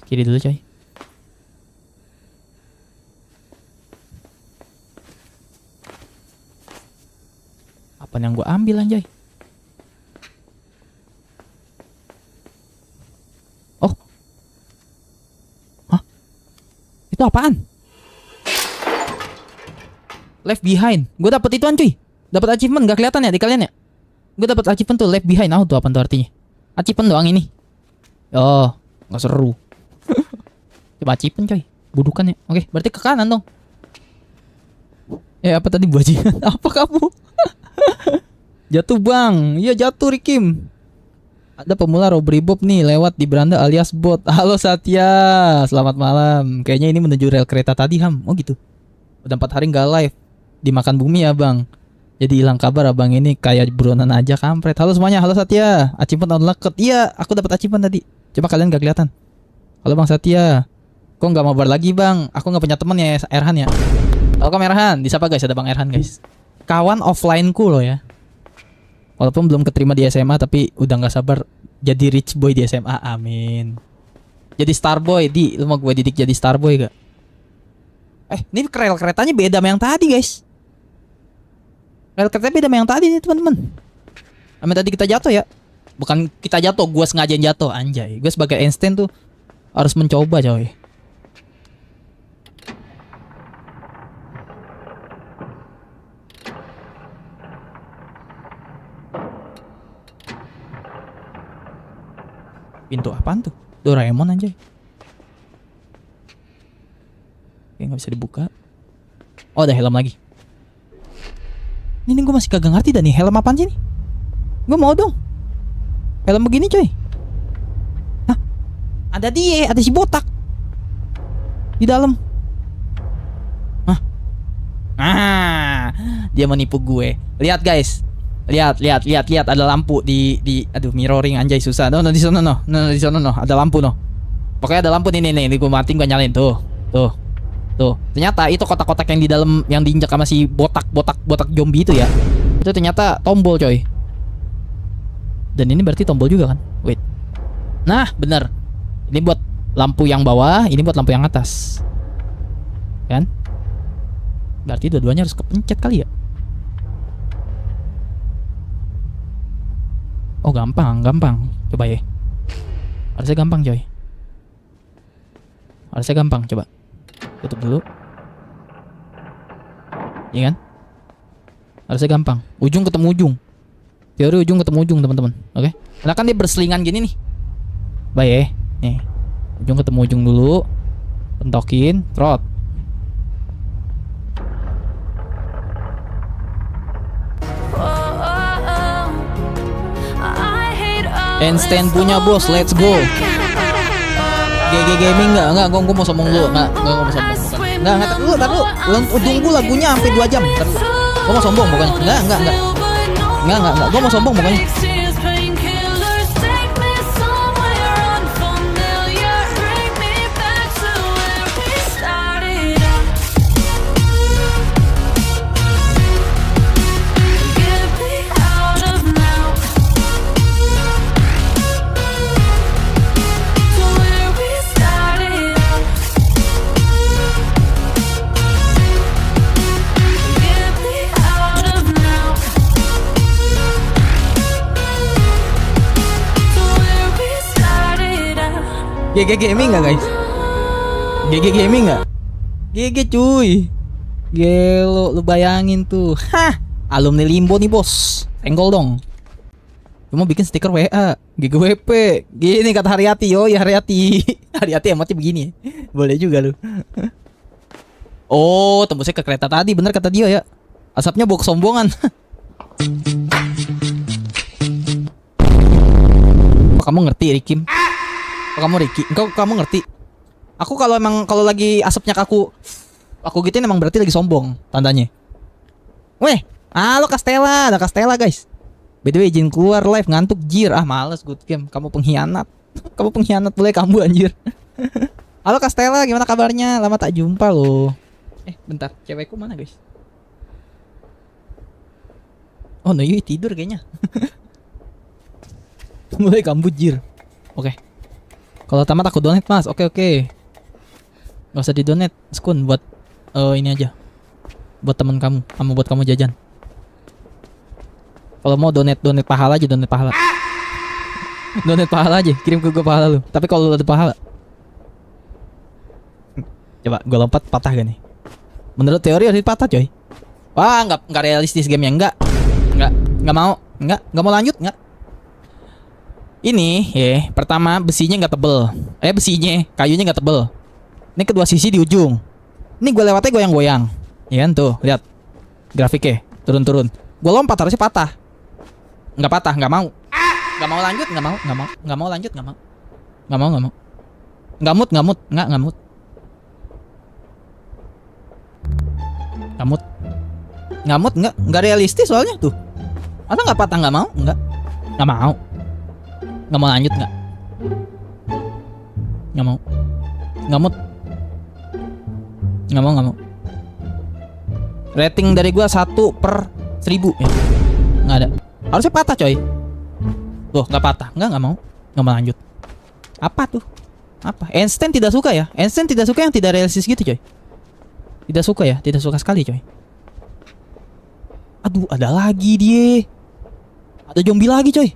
A: Kiri dulu coy. Apa yang gue ambil anjay? Oh. Hah? Itu apaan? Left behind. Gue dapet ituan cuy. Dapat achievement, gak kelihatan ya di kalian ya? Gue dapat achievement tuh left behind. Tuh apa tuh artinya? Achievement doang ini. Oh, nggak seru. Coba achievement coy. Budukan ya. Oke, berarti ke kanan dong. Apa tadi bajingan? Apa kamu? Jatuh bang. Iya jatuh Rikim. Ada pemula robbery Bob nih lewat di beranda alias bot. Halo Satya. Selamat malam. Kayaknya ini menuju rel kereta tadi Ham. Oh gitu. Udah 4 hari nggak live. Dimakan bumi ya bang. Jadi hilang kabar abang ini kayak buronan aja kampret. Halo semuanya, halo Satya. Achievement unlocked. Iya, aku dapat achievement tadi. Coba kalian gak kelihatan. Halo Bang Satya. Kok nggak mabar lagi bang? Aku nggak punya temen ya Erhan ya. Welcome Erhan. Disapa guys, ada Bang Erhan guys. Kawan offline-ku loh ya. Walaupun belum keterima di SMA tapi udah nggak sabar jadi rich boy di SMA. Amin. Jadi star boy di. Lu mau gue didik jadi star boy gak? Ini rel keretanya beda sama yang tadi guys. Rel keretanya beda sama yang tadi nih teman-teman. Sama tadi kita jatuh ya. Bukan kita jatuh, gue sengaja jatuh anjay. Gue sebagai Einstein tuh harus mencoba coy. Pintu apaan tuh? Doraemon anjay. Oke, nggak bisa dibuka. Oh, ada helm lagi. Ini gue masih kagak ngerti dah nih helm apaan sih nih. Gue mau dong helm begini coy. Hah? Ada dia, ada si botak di dalam. Hah? Dia menipu gue. Lihat guys, Lihat ada lampu di aduh mirroring anjay susah. No di sono no. No di sono no. Ada lampu no. Pokoknya ada lampu nih gua matiin gua nyalain tuh. Tuh. Ternyata itu kotak-kotak yang di dalam yang diinjak sama si botak zombie itu ya. Itu ternyata tombol coy. Dan ini berarti tombol juga kan? Wait. Nah, bener. Ini buat lampu yang bawah, ini buat lampu yang atas. Kan? Berarti dua-duanya harus kepencet kali ya. Oh gampang. Coba ya. Harusnya gampang coy. Coba. Tutup dulu. Iya kan? Harusnya gampang. Ujung ketemu ujung. Teori ujung ketemu ujung teman-teman. Oke. Karena kan dia berselingan gini nih. Baik ya. Nih. Ujung ketemu ujung dulu. Pentokin. Trot. Handstand punya bos, let's go. GG Gaming enggak, gua mau sombong dulu, enggak mau sombong. Enggak, taruh. Tunggu lagunya sampai 2 jam. Gua mau sombong pokoknya. Enggak. Gua mau sombong pokoknya. GG Gaming nggak guys? GG Gaming nggak? GG cuy. Gelo, lu bayangin tuh. Hah, alumni Limbo nih bos. Senggol dong. Cuma bikin stiker WA, GGWP. Gini kata Haryati, yo ya Haryati. Haryati emotnya begini. Boleh juga lu. Oh, tembusnya ke kereta tadi, bener kata dia ya. Asapnya bawa kesombongan. Oh, kamu ngerti Rikim? Kamu ngerti? Aku kalau lagi asapnya ke aku gituin emang berarti lagi sombong tandanya. Weh, halo Castella, ada Castella guys. By the way, izin keluar live ngantuk jir. Ah males good game, kamu pengkhianat. Kamu pengkhianat boleh kamu anjir. Halo Castella, gimana kabarnya? Lama tak jumpa loh. Bentar, cewekku mana guys? Oh no, Yui tidur kayaknya. Mulai kamu jir. Oke. Kalau tamat aku donate mas, oke. Gak usah di donate, skun buat ini aja, buat teman kamu, buat kamu jajan. Kalau mau donate pahala aja, donate pahala aja, kirim ke gue pahala lu. Tapi kalau lu ada pahala, coba gue lompat patah gak nih? Menurut teori harus patah coy. Wah nggak realistis gamenya, nggak mau lanjut nggak. Ini ya, pertama besinya nggak tebel. Kayunya nggak tebel. Ini kedua sisi di ujung. Ini gue lewatnya goyang-goyang. Ya kan tuh, lihat grafiknya turun-turun. Gue lompat harusnya patah. Nggak patah, nggak mau. Nggak mau lanjut, nggak mau lanjut, nggak mau. Ngamut, nggak realistis soalnya tuh. Masa nggak patah, nggak mau. Nggak mau lanjut nggak mau. Nggak mau. Rating dari gua 1/1000 ya. Nggak ada. Harusnya patah coy. Tuh nggak patah. Nggak mau lanjut. Apa tuh? Apa? Einstein tidak suka ya? Einstein tidak suka yang tidak realistis gitu coy. Tidak suka sekali coy. Aduh, ada lagi dia. Ada zombie lagi coy.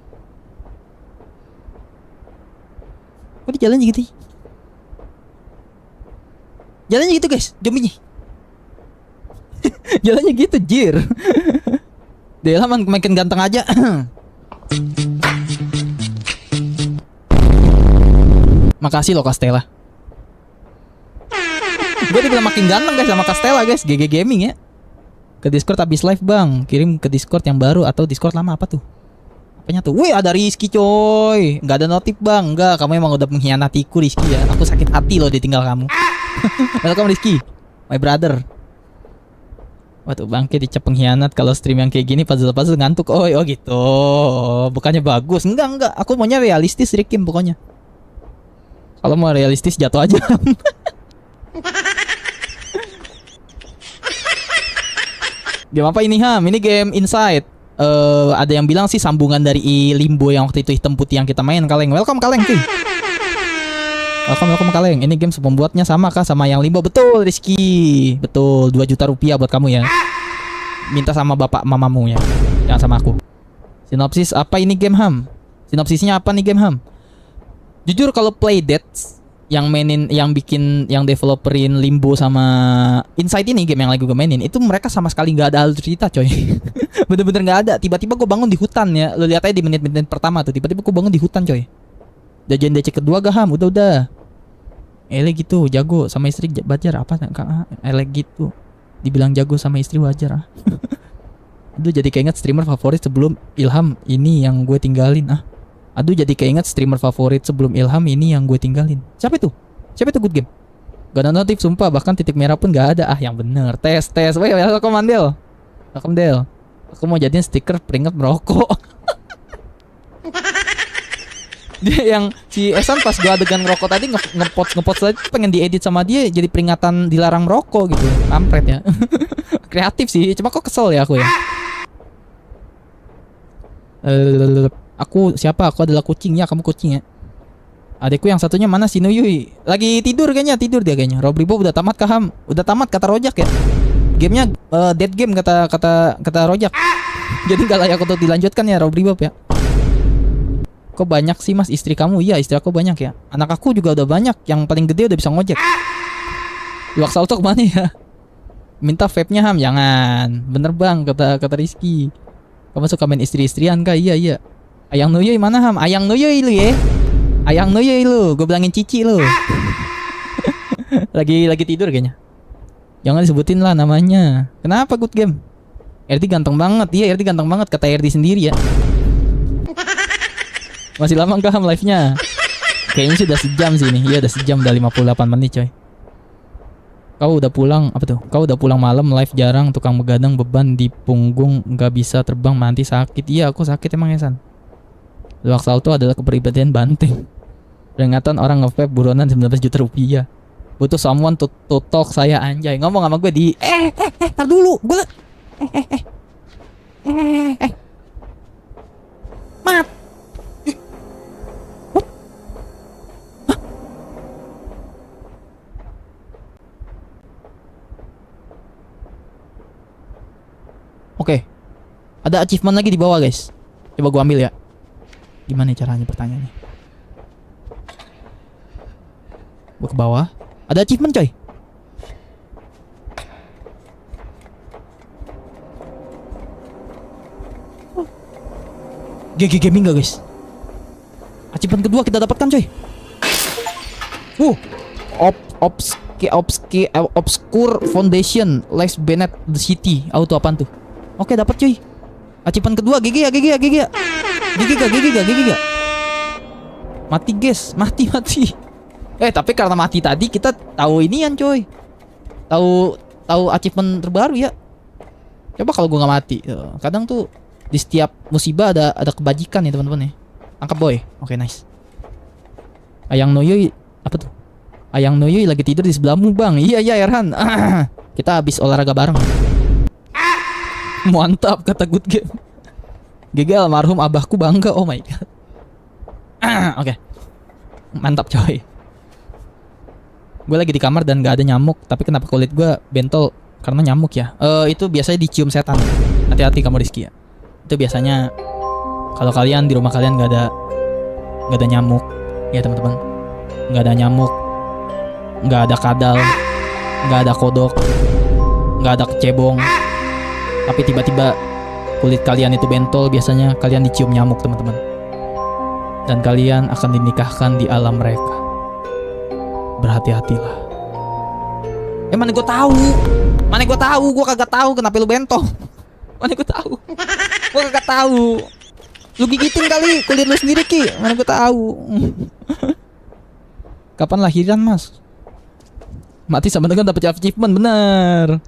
A: Kok dia jalannya gitu? Jalannya gitu guys, zombinya. Jalannya gitu jir. Dia lah makin ganteng aja. Makasih loh Castella. Gue dibilang makin ganteng guys sama Castella guys. GG Gaming ya. Ke Discord abis live bang. Kirim ke Discord yang baru atau Discord lama apa tuh? Apanya tuh? Wih ada Rizky coy. Gak ada notif bang. Enggak, kamu emang udah mengkhianatiku Rizky ya. Aku sakit hati loh ditinggal kamu. Welcome Rizky, my brother. Waduh bangke dicap pengkhianat kalau stream yang kayak gini puzzle-puzzle ngantuk. Oh gitu. Bukannya bagus. Enggak. Aku maunya realistis Rikim pokoknya. Kalau mau realistis jatuh aja. Game apa ini Ham? Ini game Inside. Ada yang bilang sih sambungan dari Limbo yang waktu itu hitam putih yang kita main. Kaleng, welcome Kaleng cuy. Welcome Kaleng. Ini game pembuatnya sama kah sama yang Limbo? Betul Rizky. Betul, 2 juta rupiah buat kamu ya. Minta sama bapak mamamu ya. Jangan sama aku. Sinopsis apa ini game Ham? Sinopsisnya apa nih game Ham? Jujur kalau Playdead yang mainin, yang bikin, yang developerin Limbo sama Inside ini, game yang lagi gue mainin, itu mereka sama sekali nggak ada alur cerita coy. Bener-bener nggak ada. Tiba-tiba gue bangun di hutan ya. Lo lihat aja di menit-menit pertama tuh. Tiba-tiba gue bangun di hutan coy. Jajan DC kedua gak Ham? Udah. Ele gitu, jago sama istri wajar apa ele gitu. Dibilang jago sama istri wajar ah. Aduh jadi keinget streamer favorit sebelum Ilham ini yang gue tinggalin ah. Aduh jadi keinget streamer favorit sebelum Ilham ini yang gue tinggalin. Siapa itu? Siapa itu Good Game? Gak ada notif sumpah, bahkan titik merah pun gak ada. Ah yang bener. Tes. Woi, welcome Mandel. Welcome Del. Aku mau jadiin stiker peringat merokok. Dia yang si Esan pas gua adegan ngerokok tadi ngepot tadi pengen diedit sama dia jadi peringatan dilarang merokok gitu. Kampret ya. Kreatif sih, cuma kok kesel ya aku ya. Aku siapa? Aku adalah kucing ya, kamu kucing ya. Adekku yang satunya mana si Nuyui? Lagi tidur kayaknya, tidur dia kayaknya. Robribo udah tamat kah Ham? Udah tamat kata Rojak ya. Gamenya dead game kata Rojak. Jadi gak layak untuk dilanjutkan ya Robribo ya. Kok banyak sih mas istri kamu? Iya istri aku banyak ya. Anak aku juga udah banyak. Yang paling gede udah bisa ngojek. Luak salto kemana ya? Minta vape-nya Ham? Jangan. Bener bang kata Rizky. Kamu suka main istri-istrian kah? Iya. Ayang Nuyui mana Ham? Ayang Nuyui lu ya. Ayang Nuyui lu. Gue bilangin cici lu. lagi tidur kayaknya. Jangan disebutin lah namanya. Kenapa Good Game? RD ganteng banget. Iya RD ganteng banget kata RD sendiri ya. Masih lama enggak Ham live-nya? Kayaknya sudah sejam sih ini. Iya udah sejam, udah 58 menit coy. Kau udah pulang, apa tuh? Kau udah pulang malam, live jarang, tukang begadang, beban di punggung, nggak bisa terbang, nanti sakit. Iya aku sakit emang ya San. Luak salto adalah kepribadian banteng. Peringatan orang nge-vape buronan 19 juta rupiah. Butuh someone to talk saya anjay. Ngomong sama gue di tar dulu. Gue Mat. Oke. Ada achievement lagi di bawah, guys. Coba gua ambil ya. Gimana caranya pertanyaannya? Gua ke bawah. Ada achievement, coy. GG Gaming gak, guys? Achievement kedua kita dapatkan, coy. Obscure Foundation Lex Bennett The City. Auto apaan tuh? Oke dapat cuy. Achievement kedua GG ya. Mati guys, mati. Tapi karena mati tadi kita tahu inian coy. Tahu achievement terbaru ya. Coba kalau gua nggak mati. Kadang tuh di setiap musibah ada kebajikan ya teman-teman ya. Angkat boy. Oke nice. Ayang Noyoi apa tuh? Ayang Noyoi lagi tidur di sebelahmu bang. Iya Erhan. Kita habis olahraga bareng. Mantap kata Good Game. GG almarhum abahku bangga. Oh my god. Oke. Mantap coy. Gue lagi di kamar dan gak ada nyamuk. Tapi kenapa kulit gue bentol? Karena nyamuk ya. Itu biasanya dicium setan. Hati-hati kamu Rizky ya. Itu biasanya kalau kalian di rumah kalian gak ada nyamuk ya teman-teman. Gak ada nyamuk, gak ada kadal, gak ada kodok, gak ada kecebong. Tapi tiba-tiba kulit kalian itu bentol, biasanya kalian dicium nyamuk teman-teman. Dan kalian akan dinikahkan di alam mereka. Berhati-hatilah. Mana gue tahu? Gue kagak tahu kenapa lu bentol. Mana gue tahu? Gue kagak tahu. Lu gigitin kali kulit lu sendiri Ki. Mana gue tahu? Kapan lahiran mas? Mati sama dengan dapat achievement bener.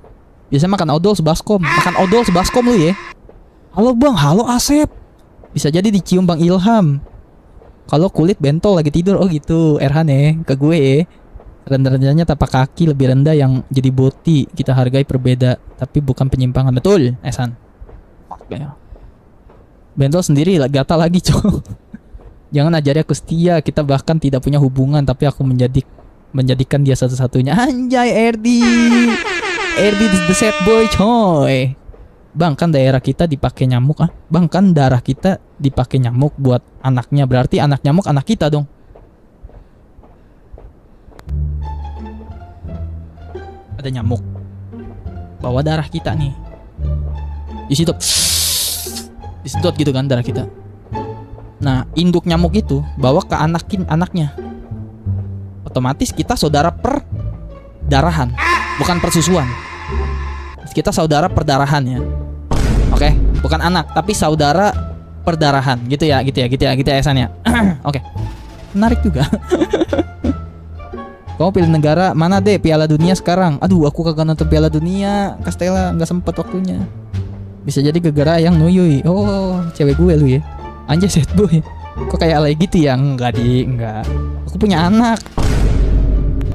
A: Biasanya makan odol sebaskom. Makan odol sebaskom lu ya. Halo bang, halo Asep. Bisa jadi dicium Bang Ilham. Kalau kulit bentol lagi tidur. Oh gitu, Erhan ya. Ke gue ya. Rendah-rendahnya tapak kaki lebih rendah yang jadi boti. Kita hargai perbeda, tapi bukan penyimpangan. Betul, Esan. Bentol sendiri gatal lagi cowok. Jangan ajari aku setia. Kita bahkan tidak punya hubungan, tapi aku menjadikan dia satu-satunya. Anjay, Erdi the sad boy coy. Bang, kan daerah kita dipakai nyamuk ah. Bang, kan darah kita dipakai nyamuk buat anaknya. Berarti anak nyamuk anak kita dong. Ada nyamuk bawa darah kita nih. Disedot gitu kan darah kita. Nah, induk nyamuk itu bawa ke anaknya. Otomatis kita saudara perdarahan, bukan persusuan. Kita saudara perdarahan ya. Oke, bukan anak tapi saudara perdarahan gitu ya Esan ya. Oke. Menarik juga. Kamu pilih negara mana deh Piala Dunia sekarang? Aduh, aku kagak nonton Piala Dunia, Castella, nggak sempet waktunya. Bisa jadi gegara yang Nuyuy. Oh, cewek gue lu ya. Anjay, set boy. Kok kayak alay gitu ya? Enggak. Aku punya anak.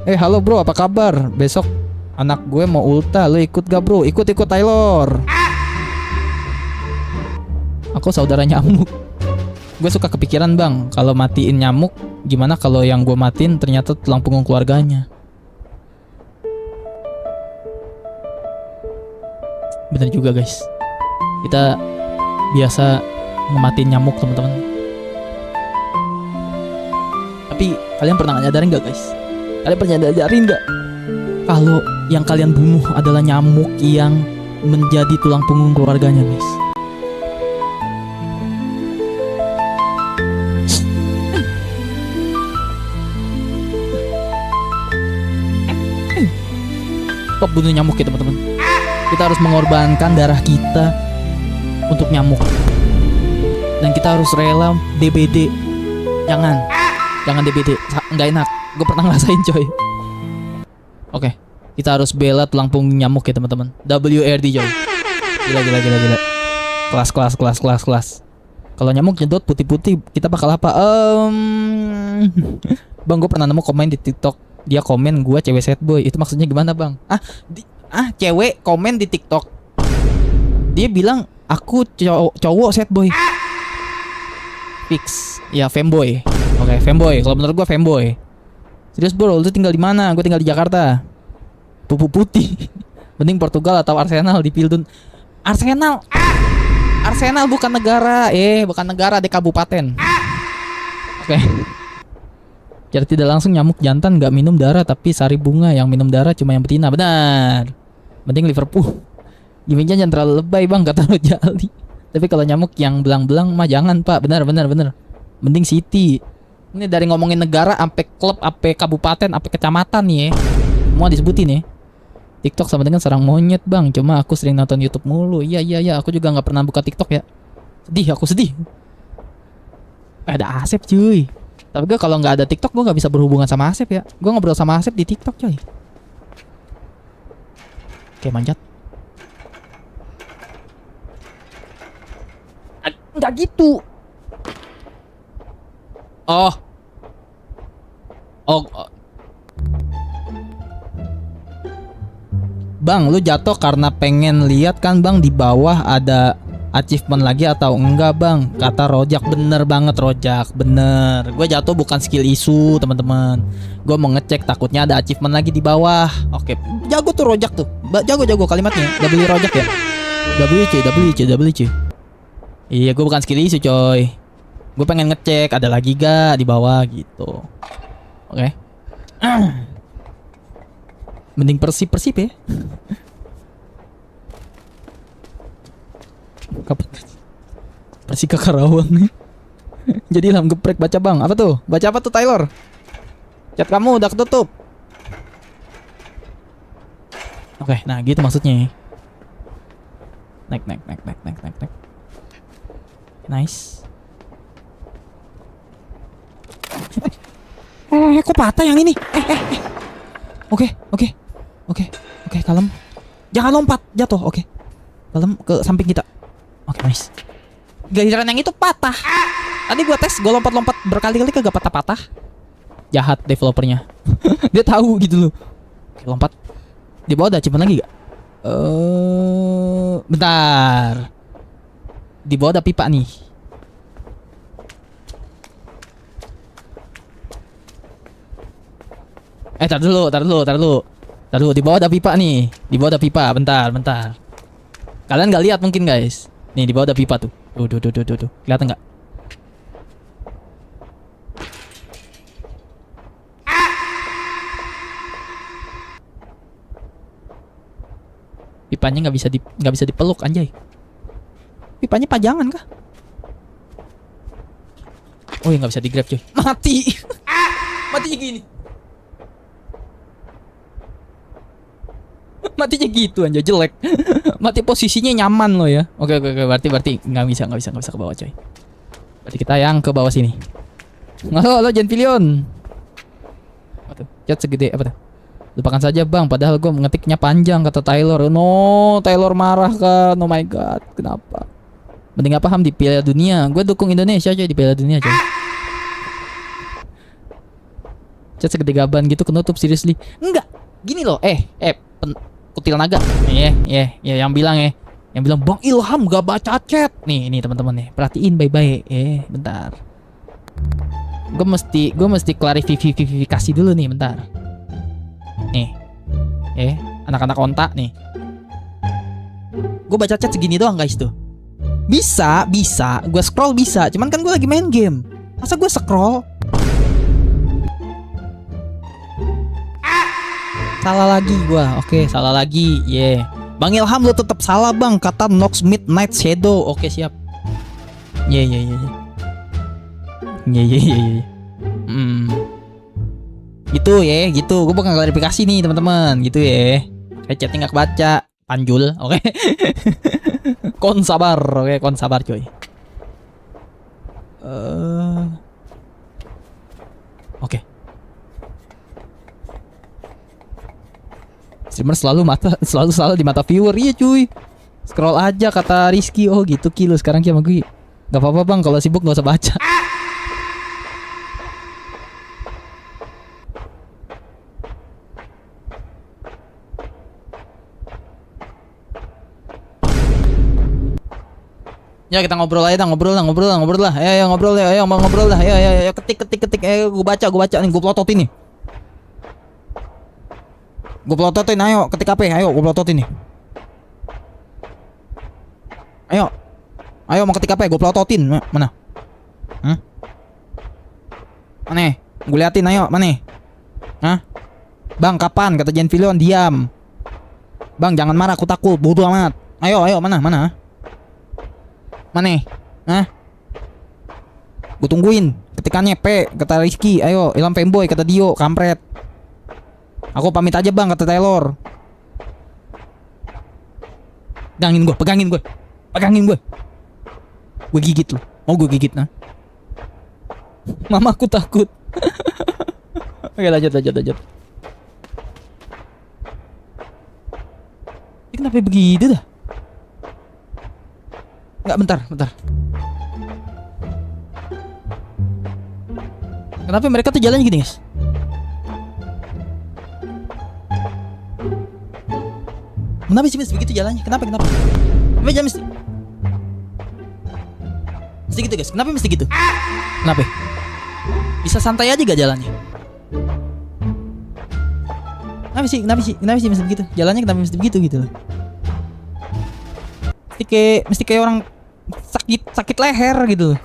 A: Halo bro, apa kabar? Besok anak gue mau ulta, lu ikut gak bro? Ikut Taylor. Aku saudara nyamuk. Gue suka kepikiran bang, kalau matiin nyamuk, gimana kalau yang gue matiin ternyata tulang punggung keluarganya? Bener juga guys. Kita biasa ngematiin nyamuk teman-teman. Tapi kalian pernah nyadarin gak guys? Kalian pernah nyadarin gak? Kalau yang kalian bunuh adalah nyamuk yang menjadi tulang punggung keluarganya guys. Stop bunuh nyamuk ya teman-teman. Kita harus mengorbankan darah kita untuk nyamuk. Dan kita harus rela DBD. Jangan DBD, nggak enak. Gue pernah ngerasain coy. Oke, kita harus bela tulang punggung nyamuk ya teman-teman. WRD coy. Gila. Kelas. Kalau nyamuk nyedot putih-putih, kita bakal apa? Bang, gue pernah nemu komen di TikTok. Dia komen gue cewek sad boy. Itu maksudnya gimana bang? Cewek komen di TikTok. Dia bilang aku cowok sad boy. Fix. Ya femboy. Oke, femboy. Kalau menurut gue femboy. Serius bro, lu tinggal di mana? Gue tinggal di Jakarta. Pupu putih. Mending Portugal atau Arsenal di Pildun. Arsenal bukan negara. Bukan negara, di kabupaten. Oke. Jadi tidak langsung nyamuk jantan gak minum darah, tapi sari bunga yang minum darah cuma yang betina. Benar. Mending Liverpool. Gimiknya jangan terlalu lebay bang, kata Rojali. Tapi kalau nyamuk yang belang-belang mah jangan pak. Benar. Mending City. Ini dari ngomongin negara sampai klub, sampai kabupaten, sampai kecamatan nih ya. Semua disebutin ya. TikTok sama dengan sarang monyet bang. Cuma aku sering nonton YouTube mulu. Iya. Aku juga nggak pernah buka TikTok ya. Aku sedih. Ada Asep cuy. Tapi gue kalau nggak ada TikTok gue nggak bisa berhubungan sama Asep ya. Gue ngobrol sama Asep di TikTok coy. Oke, manjat. Nggak gitu. Oh. Bang, lu jatuh karena pengen lihat kan bang di bawah ada achievement lagi atau enggak bang? Kata Rojak. Bener banget Rojak, bener. Gue jatuh bukan skill isu teman-teman. Gue mau ngecek takutnya ada achievement lagi di bawah. Oke, jago tuh Rojak tuh. Jago kalimatnya. W Rojak ya. WC. Iya, gue bukan skill isu coy. Gue pengen ngecek ada lagi gak di bawah gitu. Oke. Mending persip ya. Kapan Persika Karawang. Jadi Ilham geprek baca bang. Apa tuh? Baca apa tuh Taylor? Chat kamu udah ketutup. Oke, nah gitu maksudnya. Naik. Nice. Kok patah yang ini? Oke, kalem. Jangan lompat, jatuh. Oke. Dalam ke samping kita. Oke, nice. Giliran yang itu patah. Tadi gua tes, gua lompat-lompat berkali-kali kagak patah-patah. Jahat developernya. Dia tahu gitu loh. Oke, lompat. Di bawah ada achievement lagi gak? Bentar. Di bawah ada pipa nih. Tar dulu. Di bawah ada pipa nih. Di bawah ada pipa. Bentar. Kalian nggak lihat mungkin guys. Nih di bawah ada pipa tuh. Tuh. Kelihatan nggak? Pipanya nggak bisa dipeluk anjay. Pipanya pajangan kah? Oh ya nggak bisa digrab coy. Mati. Matinya gini. Matinya gitu anjay, jelek. Mati posisinya nyaman loh ya. Oke, berarti nggak bisa ke bawah coy. Berarti kita yang ke bawah sini. Halo Genpilion. Apa tuh? Chat segede apa tuh? Lupakan saja bang, padahal gue mengetiknya panjang kata Taylor. No, Taylor marah kan. Oh my god, kenapa? Mending gak paham di Piala Dunia. Gue dukung Indonesia coy di Piala Dunia coy. Chat segede gaban gitu kenutup seriously. Enggak, gini loh. Kutil naga. Yang bilang Bang Ilham gak baca chat. Nih teman-teman nih, perhatiin baik-baik. Bentar. Gue mesti klarifikasi dulu nih, bentar. Nih. Anak-anak ontak nih. Gue baca chat segini doang guys tuh. Bisa. Gue scroll bisa, cuman kan gue lagi main game. Masa gue scroll? Salah lagi gua. Oke, salah lagi. Bang Ilham lu tetap salah, Bang. Kata Nox Midnight Shadow. Oke, siap. Gitu. Gua bakal klarifikasi nih, teman-teman. Gitu ya. Kayak chatnya enggak kebaca. Panjul. Oke. Kon sabar. Oke, kon sabar, coy. Oke. Streamer selalu di mata viewer. Iya cuy. Scroll aja kata Rizky. Oh gitu kilo sekarang sama gue. Gak apa-apa bang, kalau sibuk gak usah baca. Ya kita ngobrol aja, ngobrol lah. Ayo ngobrol lah. Ayo ketik. Gue baca nih, gue plototin nih. Gue plototin, ayo ketik apa? Ayo gue plototin nih. Ayo mau ketik apa? Gue plototin. Mana? Mana? Gue liatin, ayo mana? Bang kapan? Kata Genpilion, diam. Bang jangan marah, aku takut, bodoh amat. Ayo mana? Mana? Gue tungguin. Ketikannya P kata Rizky. Ayo Ilham fanboy kata Dio, kampret. Aku pamit aja bang kata Taylor. Pegangin gue. Gue gigit lu. Mau gue gigit nah? Mamaku takut. Oke lanjut. Ini kenapa begitu dah? Enggak, bentar. Kenapa mereka tuh jalannya gini guys? Kenapa sih mesti begitu jalannya? Kenapa? Kenapa jalan mesti gitu guys? Kenapa mesti gitu? Kenapa? Bisa santai aja gak jalannya? Kenapa sih mesti begitu? Jalannya kenapa mesti begitu gitu loh? Mesti kayak orang sakit leher gitu loh.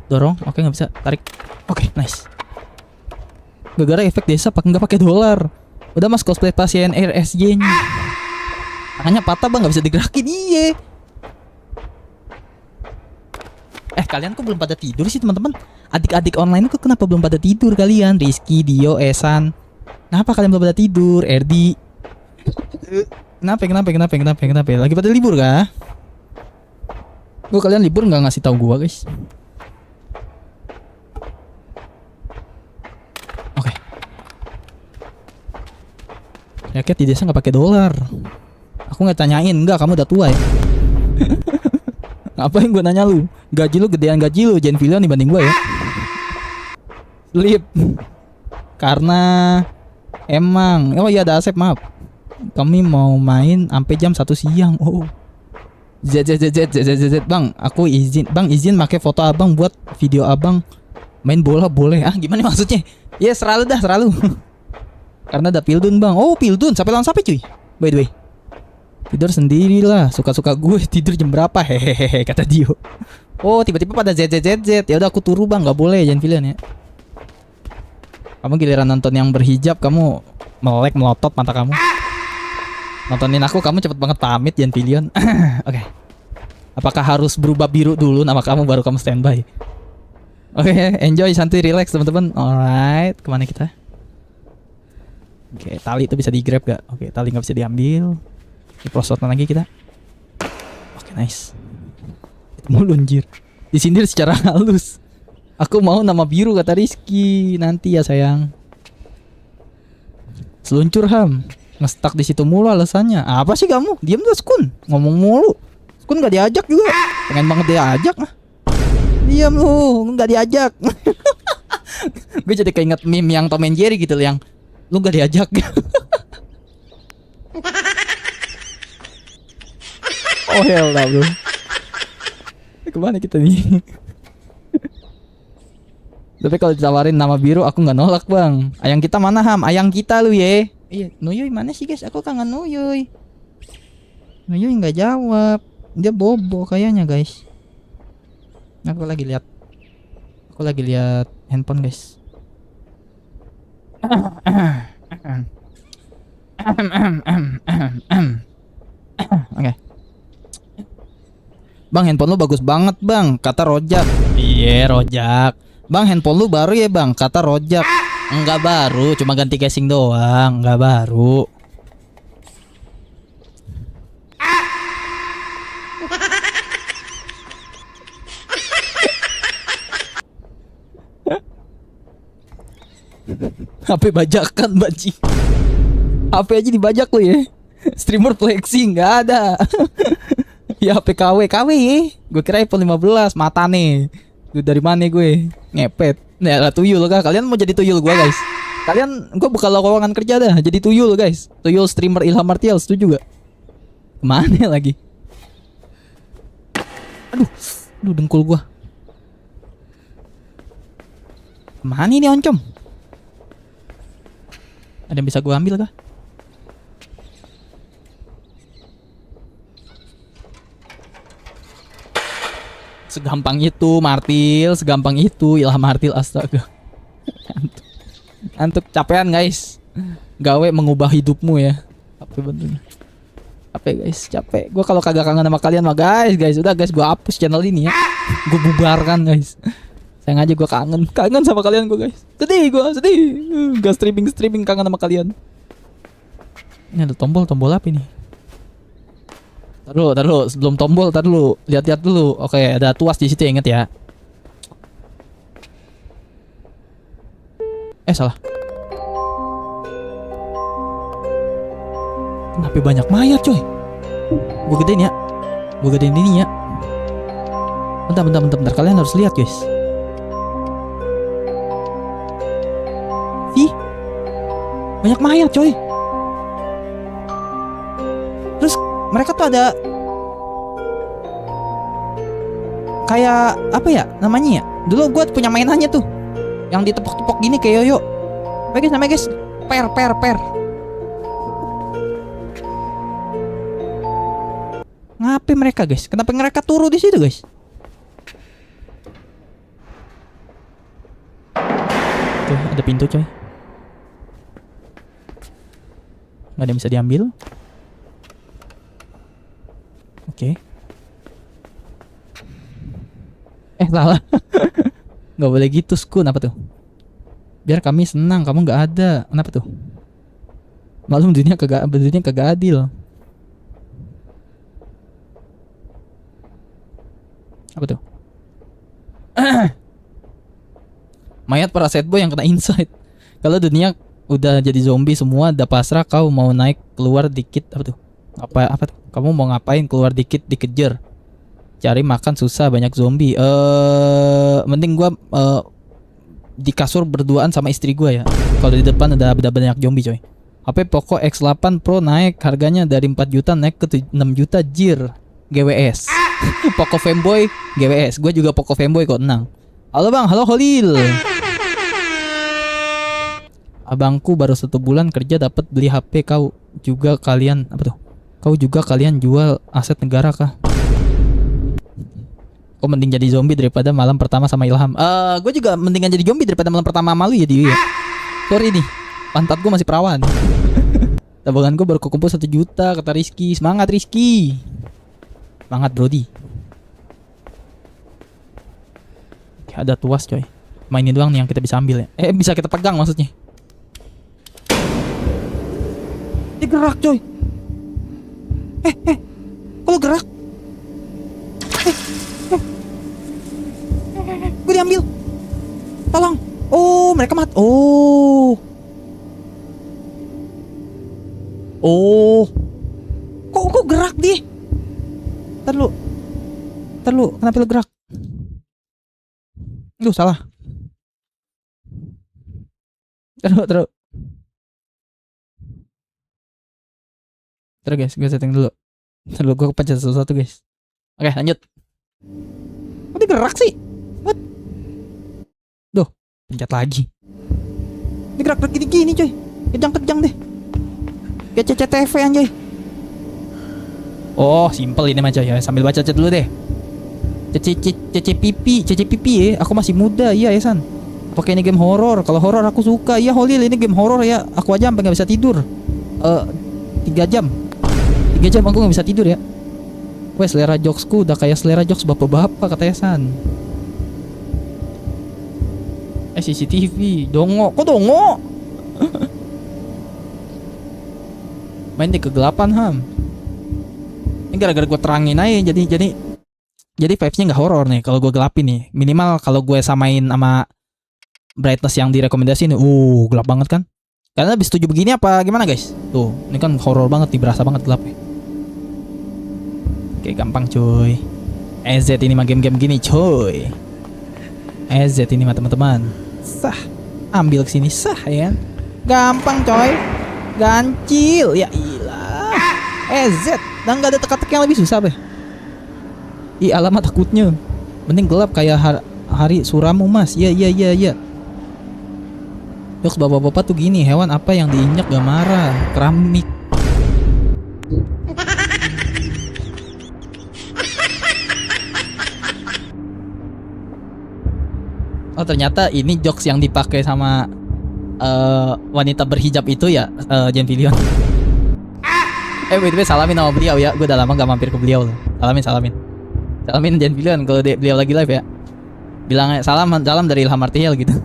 A: Dorong, oke nggak bisa tarik. Oke, nice. Gara-gara efek desa nggak pakai dolar. Udah mas cosplay pasien RSG-nya. Tangannya patah bang, nggak bisa digerakin. Iye. Kalian kok belum pada tidur sih teman-teman? Adik-adik online kok kenapa belum pada tidur kalian? Rizky, Dio, Esan. Kenapa kalian belum pada tidur? Erdi. Kenapa? Lagi pada libur kah? Kalian libur nggak ngasih tahu gua guys? Oke. Rakyat di desa nggak pakai dolar. Aku nggak tanyain, enggak kamu udah tua ya. Ngapain gue nanya lu? Gaji lu gedean gaji lu Jen Villian dibanding gue ya. Sleep. Karena emang, oh iya ada Asep maaf. Kami mau main sampai jam 1 siang. Oh. Z bang, aku izin. Bang izin pakai foto abang buat video abang main bola boleh. Ah gimana maksudnya? Ya selalu dah selalu. Karena ada Pildun bang. Oh Pildun, sampai lawan sampai cuy. By the way. Tidur sendirilah, suka-suka gue. Tidur jam berapa? Hehehe kata Dio. Oh tiba-tiba pada Z. Ya udah aku turu bang, nggak boleh jangan pilihan ya. Kamu giliran nonton yang berhijab kamu melek melotot mata kamu. Nontonin aku kamu cepet banget pamit jangan pilihan. Oke. Apakah harus berubah biru dulu nama kamu baru kamu standby? Oke, enjoy santai relax teman-teman. Alright, kemana kita? Oke, tali itu bisa di grab gak? Oke, tali nggak bisa diambil. Diprosotan lagi kita. Oke, nice. Mulunjir. Disindir secara halus. Aku mau nama biru kata Rizky. Nanti ya sayang. Seluncur ham. Ngestak di situ mulu alasannya. Apa sih kamu? Diam tuh Skun. Ngomong mulu. Skun nggak diajak juga. Pengen banget diajak ah. Diam lu, nggak diajak. Gue jadi keinget meme yang Tom and Jerry gitu yang lu nggak diajak. Oh hell lah bro. Kemana kita nih? Tapi kalau ditawarin nama biru aku nggak nolak bang. Ayang kita mana ham? Ayang kita lu ye. Iya, Nuyuy mana sih guys? Aku kangen Nuyuy. Nuyuy nggak jawab. Dia bobo kayaknya guys. Aku lagi lihat handphone guys. Oke. Bang handphone lu bagus banget bang, kata Rojak. Iya Rojak. Bang handphone lu baru ya bang, kata Rojak. Enggak baru, cuma ganti casing doang, enggak baru. HP bajakan baji. HP aja dibajak lo ya. Streamer flexing nggak ada. Ya HP KW ya. Gue kira iPhone 15 mata nih. Duh, dari mana gue ngepet. Nah lah tuyul kah? Kalian mau jadi tuyul gue guys? Kalian gue buka lowongan kerja dah. Jadi tuyul guys. Tuyul streamer Ilham Martial setuju gak? Kemana lagi? Aduh dengkul gue. Kemana ini oncom? Ada yang bisa gue ambil kah? Segampang itu Martil, segampang itu Ilham Martil, astaga. Antuk capean guys. Gawe mengubah hidupmu ya. Capek bener. Capek guys, capek. Gue kalau kagak kangen sama kalian mah guys, udah guys gue hapus channel ini ya. Gue bubarkan guys. Sayang aja gue kangen sama kalian gue guys. Sedih. Gak streaming kangen sama kalian. Ini ada tombol apa ini? Tar dulu, sebelum tombol, lihat dulu. Oke, ada tuas di situ, inget ya. Salah. Kenapa banyak mayat, coy? Gue gedein ya. Gue gedein ini ya. Bentar. Kalian harus lihat, guys. Ih, banyak mayat, coy. Terus mereka tuh ada kayak apa ya namanya ya? Dulu gue punya mainannya tuh yang ditepok-tepok gini kayak yoyo. Apa guys namanya guys? Per. Ngapain mereka guys? Kenapa mereka turu di situ guys? Tuh ada pintu coy. Gak ada yang bisa diambil. Oke. Salah. Gak boleh gitu Skun. Apa tuh? Biar kami senang, kamu gak ada. Kenapa tuh? Malum dunia kagak adil. Apa tuh? Mayat para sad boy yang kena insight. Kalau dunia udah jadi zombie semua, udah pasrah, kau mau naik keluar dikit apa tuh? Apa tuh? Kamu mau ngapain keluar dikit dikejar? Cari makan susah banyak zombie. Mending gua di kasur berduaan sama istri gua ya. Kalau di depan ada banyak zombie coy. HP Poco X8 Pro naik harganya dari 4 juta naik ke 6 juta jir. GWS. Poco fanboy GWS. Gua juga Poco fanboy kok, tenang. Halo Bang, halo Holil. Abangku baru 1 bulan kerja dapat beli HP. Kau juga kalian apa tuh? Kau juga kalian jual aset negara kah? Kau mending jadi zombie daripada malam pertama sama Ilham. Gue juga mendingan jadi zombie daripada malam pertama malu ya dia. Sorry nih, pantat gue masih perawan. Tabungan gue baru kekumpul 1 juta kata Rizky. Semangat Rizky. Semangat Brody. Ada tuas coy. Mainin doang nih yang kita bisa ambil ya. Bisa kita pegang maksudnya. Dia gerak coy. Kok gerak? Gue diambil. Tolong. Oh, mereka mati. Oh. Kok gerak dia? Ntar lu, kenapa lu gerak? Lu salah. Terus guys, gue setting dulu. Terus gue pencet satu guys. Oke, lanjut. Kok dia gerak sih? What? Duh, pencet lagi. Dia gerak gini coy. Kejang deh. Kayak CCTV anjay. Oh, simple ini mah coy ya. Sambil baca chat dulu deh. CCPP ya. Aku masih muda, iya ya San. Pakai ini game horor. Kalau horor aku suka. Iya Holil, ini game horor ya. Aku aja sampai nggak bisa tidur. 3 jam aku nggak bisa tidur ya. Weh, selera jokesku udah kayak selera jokes bapak-bapak katanya San. CCTV dongo. Kok dongo? Main di kegelapan Ham. Ini gara-gara gue terangin aja jadi vibes-nya nggak horor nih kalau gue gelapin nih. Minimal kalau gue samain sama brightness yang direkomendasiin, gelap banget kan? Kalian lebih setuju begini apa gimana guys? Tuh, ini kan horor banget nih, berasa banget gelapnya. Oke, gampang cuy. EZ ini mah game-game gini cuy. EZ ini mah teman-teman. Sah, ambil kesini sah ya. Gampang coy. Gancil, ya ilah. EZ, dan nggak ada teka-teki yang lebih susah beh. Alamat takutnya. Mending gelap kayak hari suramu mas. Iya. Jokes bapak-bapak tuh gini, hewan apa yang diinjak gak marah? Keramik. Oh ternyata ini jokes yang dipakai sama wanita berhijab itu ya, Jen Pilion. By salamin sama beliau ya. Gue udah lama gak mampir ke beliau loh. Salamin Jen Pilion kalau beliau lagi live ya. Bilangnya salam dari Ilham Martial gitu.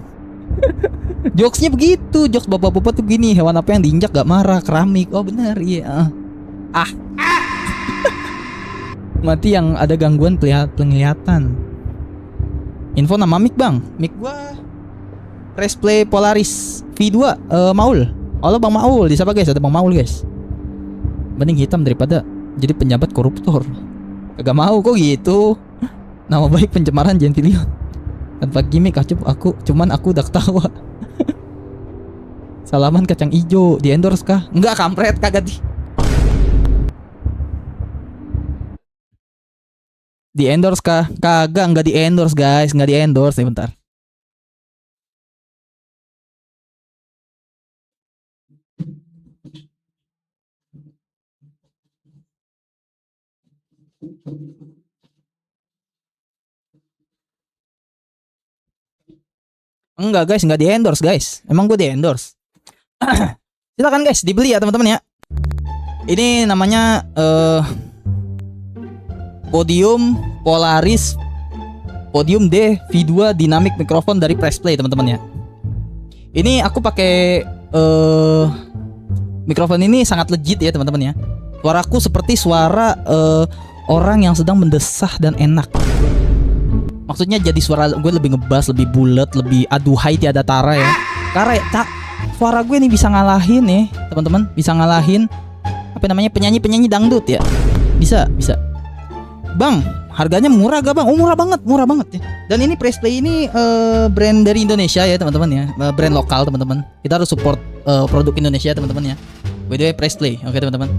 A: Jokesnya begitu, jokes bapak-bapak tuh gini, hewan apa yang diinjak gak marah? Keramik. Oh benar, iya. Mati yang ada gangguan penglihatan. Info nama mic bang. Mic gua Resplay Polaris V2 Maul. Halo Bang Maul, di siapa guys? Ada Bang Maul guys. Mending hitam daripada jadi penjabat koruptor. Kagak mau kok gitu. Nama baik pencemaran Jen Pilion. Tanpa gimmick aku udah ketawa. Salaman kacang ijo, di endorse kah? Enggak kampret, kagak di endorse kah? Kagak, enggak di endorse guys, enggak di endorse. Bentar. Enggak guys, enggak di endorse guys. Emang gue di endorse. Silakan guys, dibeli ya teman-teman ya. Ini namanya Podium Polaris Podium D V2 Dynamic Microphone dari Pressplay teman-teman ya. Ini aku pakai mikrofon ini sangat legit ya teman-teman ya. Suaraku seperti suara orang yang sedang mendesah dan enak. Maksudnya jadi suara gue lebih ngebas, lebih bulat, lebih aduhai tiada tara ya. Karena suara gue nih bisa ngalahin ya teman-teman, bisa ngalahin apa namanya penyanyi dangdut ya. Bisa. Bang, harganya murah gak bang? Oh murah banget ya. Dan ini Pressplay ini brand dari Indonesia ya teman-teman ya, brand lokal teman-teman. Kita harus support produk Indonesia teman-teman ya. By the way Pressplay, oke teman-teman.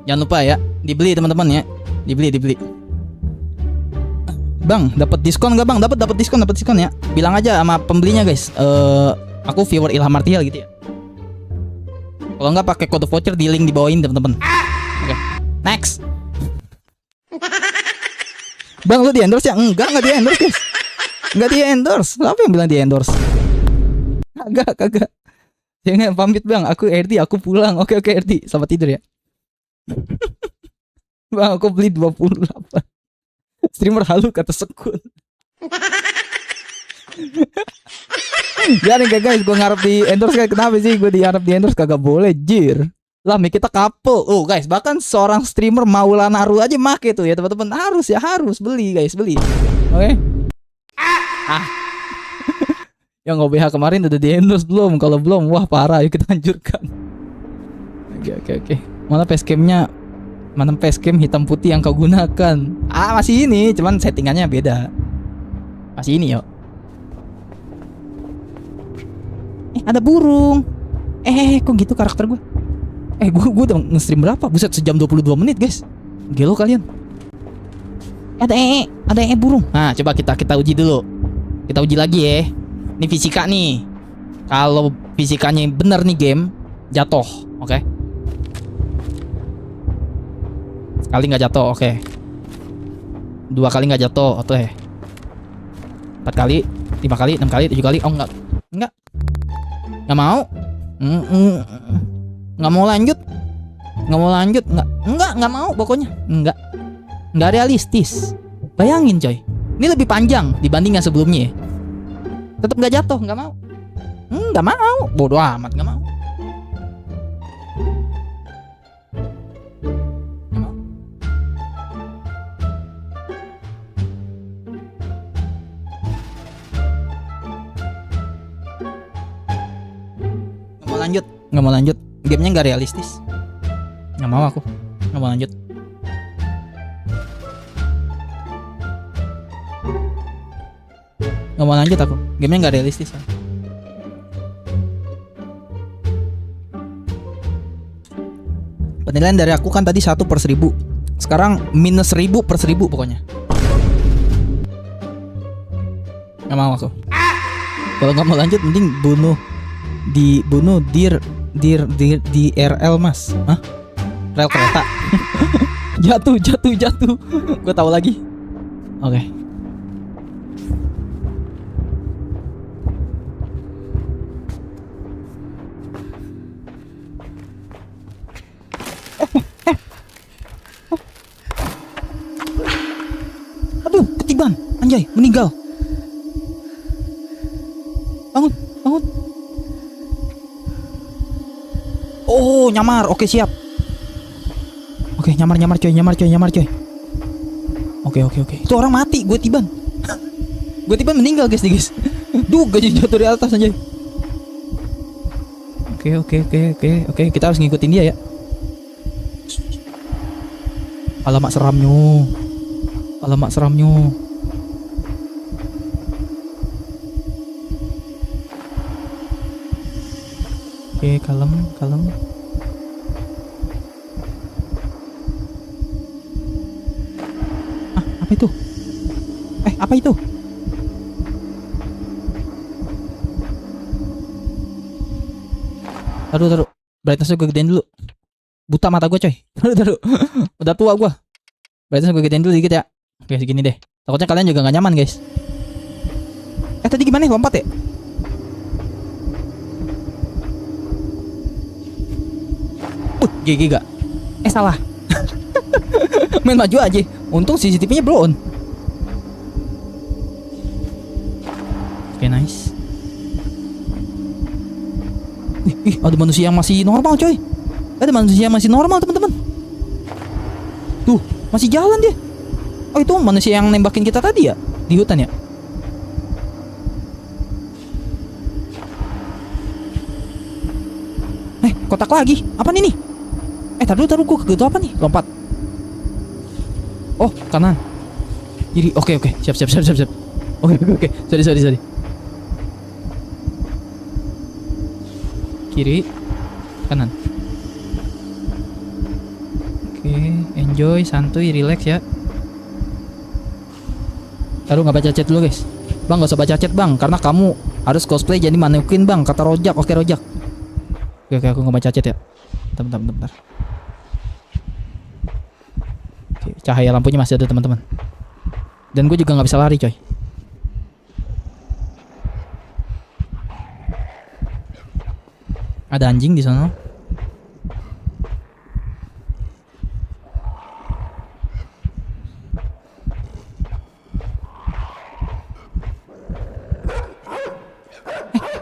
A: Jangan lupa ya, dibeli teman-teman ya, dibeli. Bang, dapat diskon gak bang? Dapat diskon ya. Bilang aja sama pembelinya guys. Aku viewer Ilham Martial gitu ya. Kalau nggak pakai kode voucher di link di bawah ini teman-teman. Oke, next. Bang lu di endorse ya? Enggak di endorse guys. Enggak di endorse. Siapa yang bilang di endorse? Kagak. Jangan pamit bang. Aku RD, aku pulang. Oke RD, selamat tidur ya. Bang aku beli 28. Streamer halu kata sekun. Ya nih guys, gue ngarep di endorse kayak kenapa sih gue diharap di endorse kagak boleh jir. Lah kita couple. Oh guys, bahkan seorang streamer Maulana Naru aja make tuh ya teman-teman. Harus beli guys, beli. Oke. Yang OBH kemarin udah di endorse belum? Kalau belum, wah parah, yuk kita lanjutkan. Oke. Mana facecam hitam putih yang kau gunakan? Masih ini, cuman settingannya beda. Masih ini yuk. Ada burung. Kok gitu karakter gue? Gue udah nge-stream berapa? Buset, sejam 22 menit guys. Gelo kalian. Ada burung. Nah coba kita uji dulu. Kita uji lagi ya. Ini fisika nih. Kalau fisikanya bener nih game, jatuh. Oke. Sekali nggak jatuh, oke. 2 kali nggak jatuh, oke. 4 kali, 5 kali, 6 kali, 7 kali. Oh enggak mau. Nggak mau lanjut, nggak mau pokoknya, nggak realistis. Bayangin coy, ini lebih panjang dibanding yang sebelumnya ya. Tetap nggak jatuh, nggak mau, bodoh amat, nggak mau. Nggak mau lanjut. Gamenya nggak realistis. Nggak mau aku. Nggak mau lanjut. Nggak mau lanjut aku. Gamenya nggak realistis. Penilaian dari aku kan tadi 1/1000. Sekarang -1000/1000 pokoknya. Nggak mau aku. Kalau nggak mau lanjut mending dibunuh di RL mas. Hah? Rel kereta. jatuh. Gue tahu lagi. Oke. Aduh, ketiban. Anjay, meninggal. Bangun. Oh, nyamar. Oke, siap. Oke, nyamar coy. Oke. Itu orang mati, gue tiban. Gue tiban meninggal, guys. Duh, gaji jatuh di atas aja. Oke, kita harus ngikutin dia ya. Alamak seramnya. Oke, kalem. Apa itu? Taruh. Brightness gue gedein dulu. Buta mata gue coy. Taruh. Udah tua gue. Brightness gue gedein dulu dikit ya. Oke, segini deh. Takutnya kalian juga gak nyaman guys. Tadi gimana lompat ya? GG gak? Salah. Main maju aja. Untung CCTV-nya blow on. Oke, nice. Ada manusia yang masih normal coy. Teman-teman. Tuh, masih jalan dia. Oh, itu manusia yang nembakin kita tadi ya? Di hutan ya? kotak lagi. Apa nih nih? Taruh gue kegetu apa nih? Lompat. Oh, kanan. Kiri. Oke. Siap. Oke. Sorry. Kiri. Kanan. Oke, enjoy, santuy, relax ya. Taruh nggak baca chat dulu guys. Bang, nggak usah baca chat bang, karena kamu harus cosplay jadi mannequin bang, kata Rojak. Oke Rojak. Oke, aku nggak baca chat ya. Bentar. Oke, cahaya lampunya masih ada teman-teman. Dan gue juga nggak bisa lari coy. Ada anjing di sana.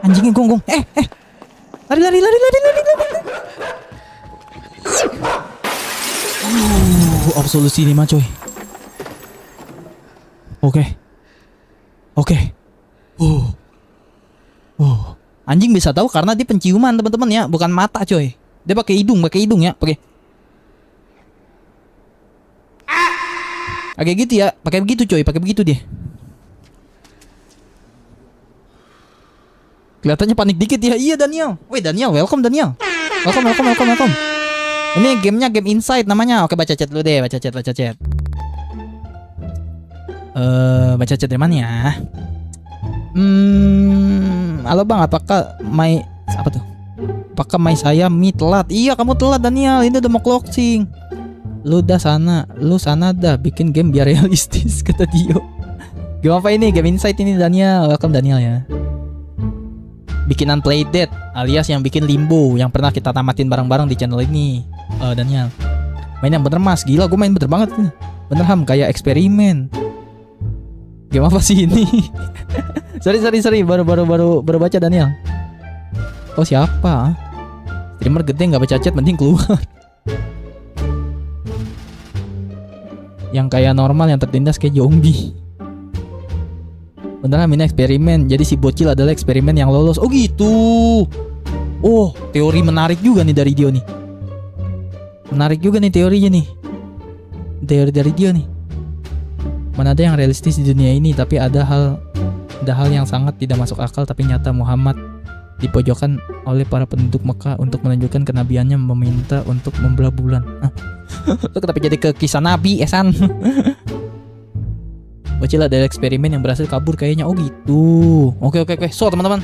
A: Anjingnya gonggong. Lari. Absolusi 5 coy. Oke. Anjing bisa tahu karena dia penciuman teman-teman ya, bukan mata coy. Dia pakai hidung ya, pakai. Kayak gitu ya, pakai begitu dia. Kelihatannya panik dikit ya. Iya Daniel. Wih Daniel, welcome Daniel. Welcome. Ini gamenya game Inside namanya. Oke, baca chat dulu deh, baca chat. Baca chat dari mana ya? Halo bang, apakah Apakah saya telat? Iya, kamu telat Daniel. Ini udah mau closing. Lu sana dah bikin game biar realistis kata Dio. Game apa ini? Game Inside ini Daniel. Welcome Daniel ya. Bikinan Playdead alias yang bikin Limbo yang pernah kita tamatin bareng-bareng di channel ini. Daniel. Main yang bener mas. Gila, gue main bener banget. Bener Ham, kayak eksperimen. Game apa sih ini? sorry. Baru baca Daniel. Oh siapa? Streamer gede nggak baca chat, mending keluar. Yang kayak normal, yang tertindas kayak zombie. Beneran ini eksperimen. Jadi si bocil adalah eksperimen yang lolos. Oh gitu. Oh, teori menarik juga nih dari Dio nih. Menarik juga nih teorinya nih. Teori dari Dio nih. Mana ada yang realistis di dunia ini, tapi ada hal yang sangat tidak masuk akal tapi nyata. Muhammad dipojokkan oleh para penduduk Mekah untuk menunjukkan kenabiannya, meminta untuk membelah bulan. Lo kenapa jadi ke kisah Nabi, Esan? Bocil ada eksperimen yang berhasil kabur kayaknya. Oh gitu. Oke. So teman-teman,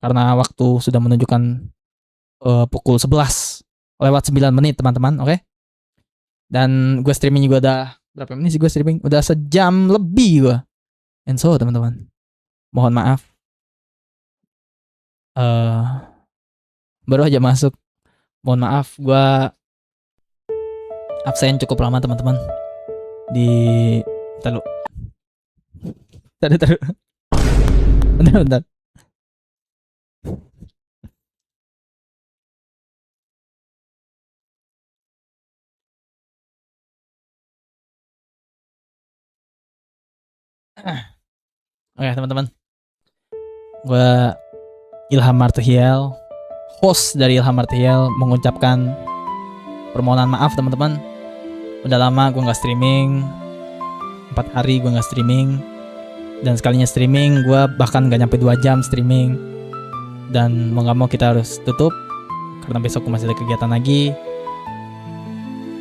A: karena waktu sudah menunjukkan pukul 11 lewat 9 menit teman-teman. Oke. Dan gue streaming juga udah berapa menit sih gue streaming? Udah sejam lebih gue. And so teman-teman, mohon maaf. Baru aja masuk. Mohon maaf, gue absen cukup lama teman-teman. Taruh. Bentar. Oke teman-teman, gue Ilham Martial, host dari Ilham Martial, mengucapkan permohonan maaf teman-teman. Udah lama gue nggak streaming, 4 hari gue nggak streaming, dan sekalinya streaming gue bahkan nggak nyampe 2 jam streaming. Dan mau nggak mau kita harus tutup karena besok gue masih ada kegiatan lagi.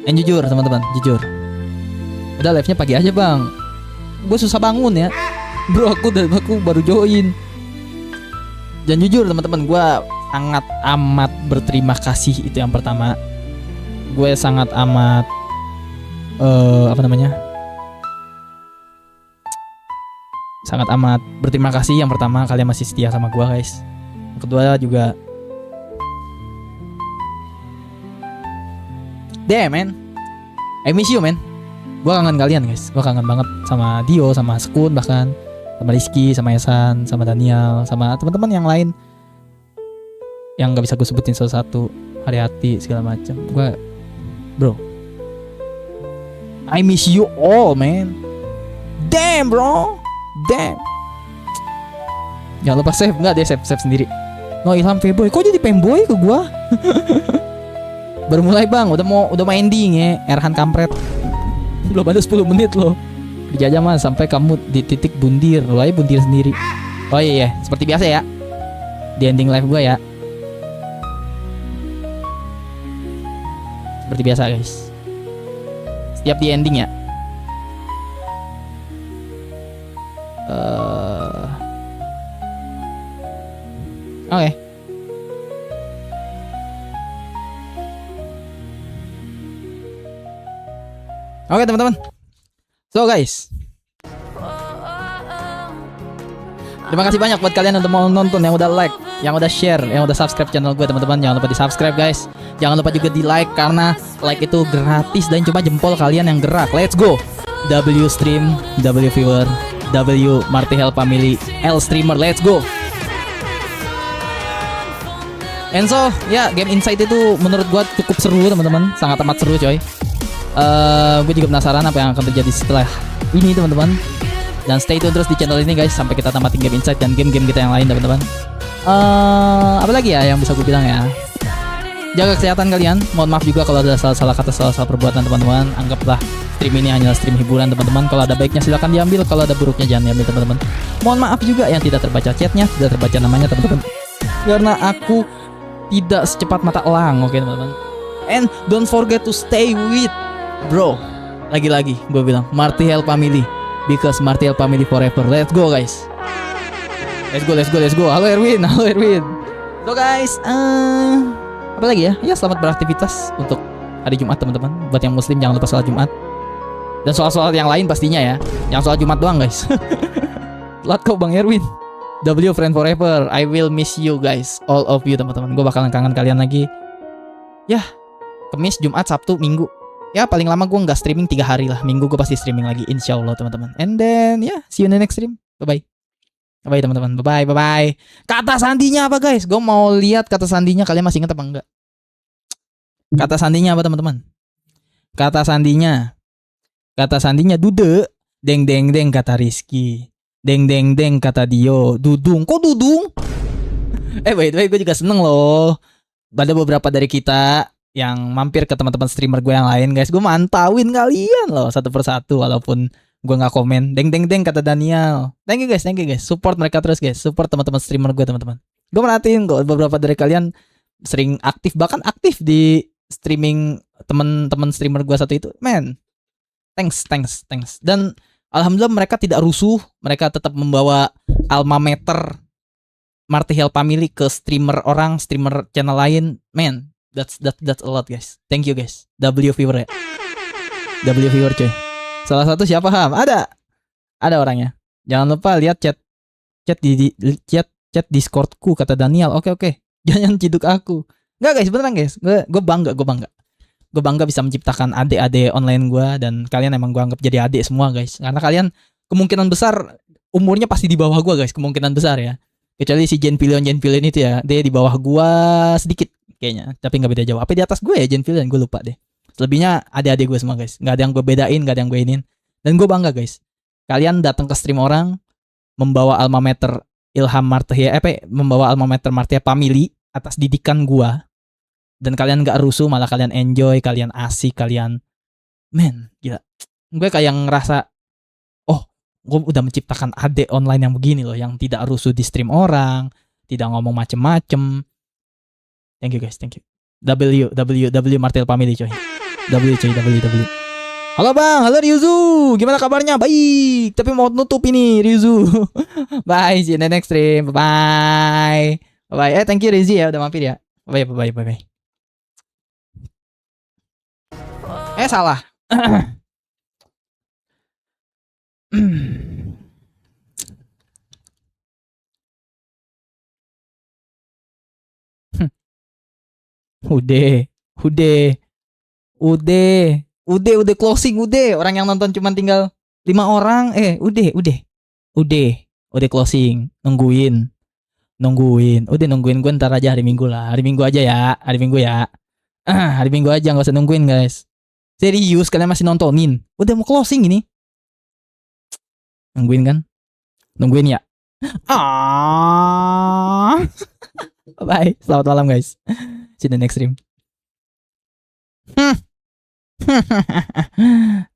A: Dan jujur teman-teman, udah live-nya pagi aja bang. Gue susah bangun ya bro, aku baru join. Dan jujur teman-teman, gue sangat amat berterima kasih. Itu yang pertama. Gue sangat amat sangat amat berterima kasih. Yang pertama, kalian masih setia sama gue guys. Yang kedua juga, damn man, I miss you man. Gue kangen kalian guys. Gue kangen banget sama Dio, sama Skun, bahkan sama Rizky, sama Esan, sama Daniel, sama teman-teman yang lain yang gak bisa gue sebutin satu-satu. Hari-hati segala macam. Gue, bro, I miss you all man. Damn bro, damn. Jangan lupa save, nggak deh save sendiri. No Ilham Feboy. Kok jadi pemboy ke gua? Baru mulai bang, udah mau ending ya. Erhan kampret. Belum ada 10 menit loh. Dijajah mas sampai kamu di titik bundir. Lo aja bundir sendiri. Oh iya, seperti biasa ya. Di ending live gua ya. Seperti biasa guys. Setiap di ending ya. Oke. Oke teman-teman. So guys, terima kasih banyak buat kalian yang udah mau nonton, yang udah like, yang udah share, yang udah subscribe channel gue teman-teman. Jangan lupa di subscribe guys. Jangan lupa juga di like karena like itu gratis dan cuma jempol kalian yang gerak. Let's go. W stream, W viewer, W Marty Hell family, L streamer. Let's go. And so, ya game Insight itu menurut gue cukup seru teman-teman, sangat amat seru coy. Gue juga penasaran apa yang akan terjadi setelah ini teman-teman. Dan stay tune terus di channel ini guys sampai kita tamatin game Insight dan game-game kita yang lain teman-teman. Apa lagi ya yang bisa gue bilang ya? Jaga kesehatan kalian. Mohon maaf juga kalau ada salah-salah kata, salah-salah perbuatan teman-teman. Anggaplah stream ini hanyalah stream hiburan teman-teman. Kalau ada baiknya silakan diambil, kalau ada buruknya jangan diambil teman-teman. Mohon maaf juga yang tidak terbaca chatnya, tidak terbaca namanya teman-teman. Karena aku tidak secepat mata elang, oke teman-teman. And don't forget to stay with bro. Lagi-lagi gue bilang Marty Hell family, because Marty Hell family forever. Let's go guys. Let's go. Halo Erwin. So guys, apa lagi ya? Ya selamat beraktivitas untuk hari Jumat teman-teman. Buat yang muslim jangan lupa sholat Jumat. Dan soal-soal yang lain pastinya ya. Yang soal Jumat doang guys. Telat kau Bang Erwin. W friend forever. I will miss you guys, all of you teman-teman. Gue bakalan kangen kalian lagi. Ya, Kamis, Jumat, Sabtu, Minggu. Ya paling lama gue nggak streaming 3 hari lah. Minggu gue pasti streaming lagi, insya Allah teman-teman. And then ya, see you in the next stream. Bye bye teman-teman. Bye. Kata sandinya apa guys? Gue mau lihat kata sandinya. Kalian masih ingat apa enggak? Kata sandinya apa teman-teman? Kata sandinya dude. Deng kata Rizky. Deng kata Dio. Dudung. Kok dudung? By the way gue juga seneng loh. Ada beberapa dari kita yang mampir ke teman-teman streamer gue yang lain guys. Gue mantauin kalian loh satu persatu walaupun gue nggak komen. Deng kata Daniel. Thank you guys. Support mereka terus guys. Support teman-teman streamer gue teman-teman. Gue merhatiin kok beberapa dari kalian sering aktif, bahkan aktif di streaming teman-teman streamer gue satu itu. Man, thanks. Dan alhamdulillah mereka tidak rusuh. Mereka tetap membawa alma mater Marty Hell family ke streamer channel lain. Man, that's a lot guys. Thank you guys. W viewer ya. W viewer coy. Salah satu siapa Ham? Ada orangnya. Jangan lupa lihat chat Discordku kata Daniel. Oke. Jangan ciduk aku. Enggak guys, beneran guys. Gue bangga. Gue bangga bisa menciptakan adik-adik online gue. Dan kalian emang gue anggap jadi adik semua guys. Karena kalian kemungkinan besar umurnya pasti di bawah gue guys. Kemungkinan besar ya. Kecuali si Jenpilion itu ya. Dia di bawah gue sedikit kayaknya. Tapi gak beda jauh. Apa di atas gue ya Jenpilion? Gue lupa deh. Selebihnya adik-adik gue semua guys. Gak ada yang gue bedain, gak ada yang gue inin. Dan gue bangga guys. Kalian datang ke stream orang, membawa alma mater Ilham Martia, membawa alma mater Martia family atas didikan gue. Dan kalian gak rusuh, malah kalian enjoy, kalian asik, kalian man, gila. Gue kayak ngerasa, oh, gue udah menciptakan adik online yang begini loh, yang tidak rusuh di stream orang, tidak ngomong macem-macem. Thank you guys, thank you. W Martel family coy. W. Halo bang, halo Ryuzu. Gimana kabarnya? Baik. Tapi mau nutup ini Ryuzu. Bye, see you in the next stream. Bye. Thank you Rizy ya udah mampir ya. Bye. Salah. Udah closing orang yang nonton cuma tinggal 5 orang. Udah closing. Nungguin gue ntar aja hari Minggu lah. Hari Minggu aja ya. Hari Minggu aja nggak usah nungguin guys. Serius kalian masih nontonin? Udah mau closing ini. Nungguin ya. Bye. Selamat malam guys. See you in the next stream.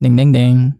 A: Ding ding ding.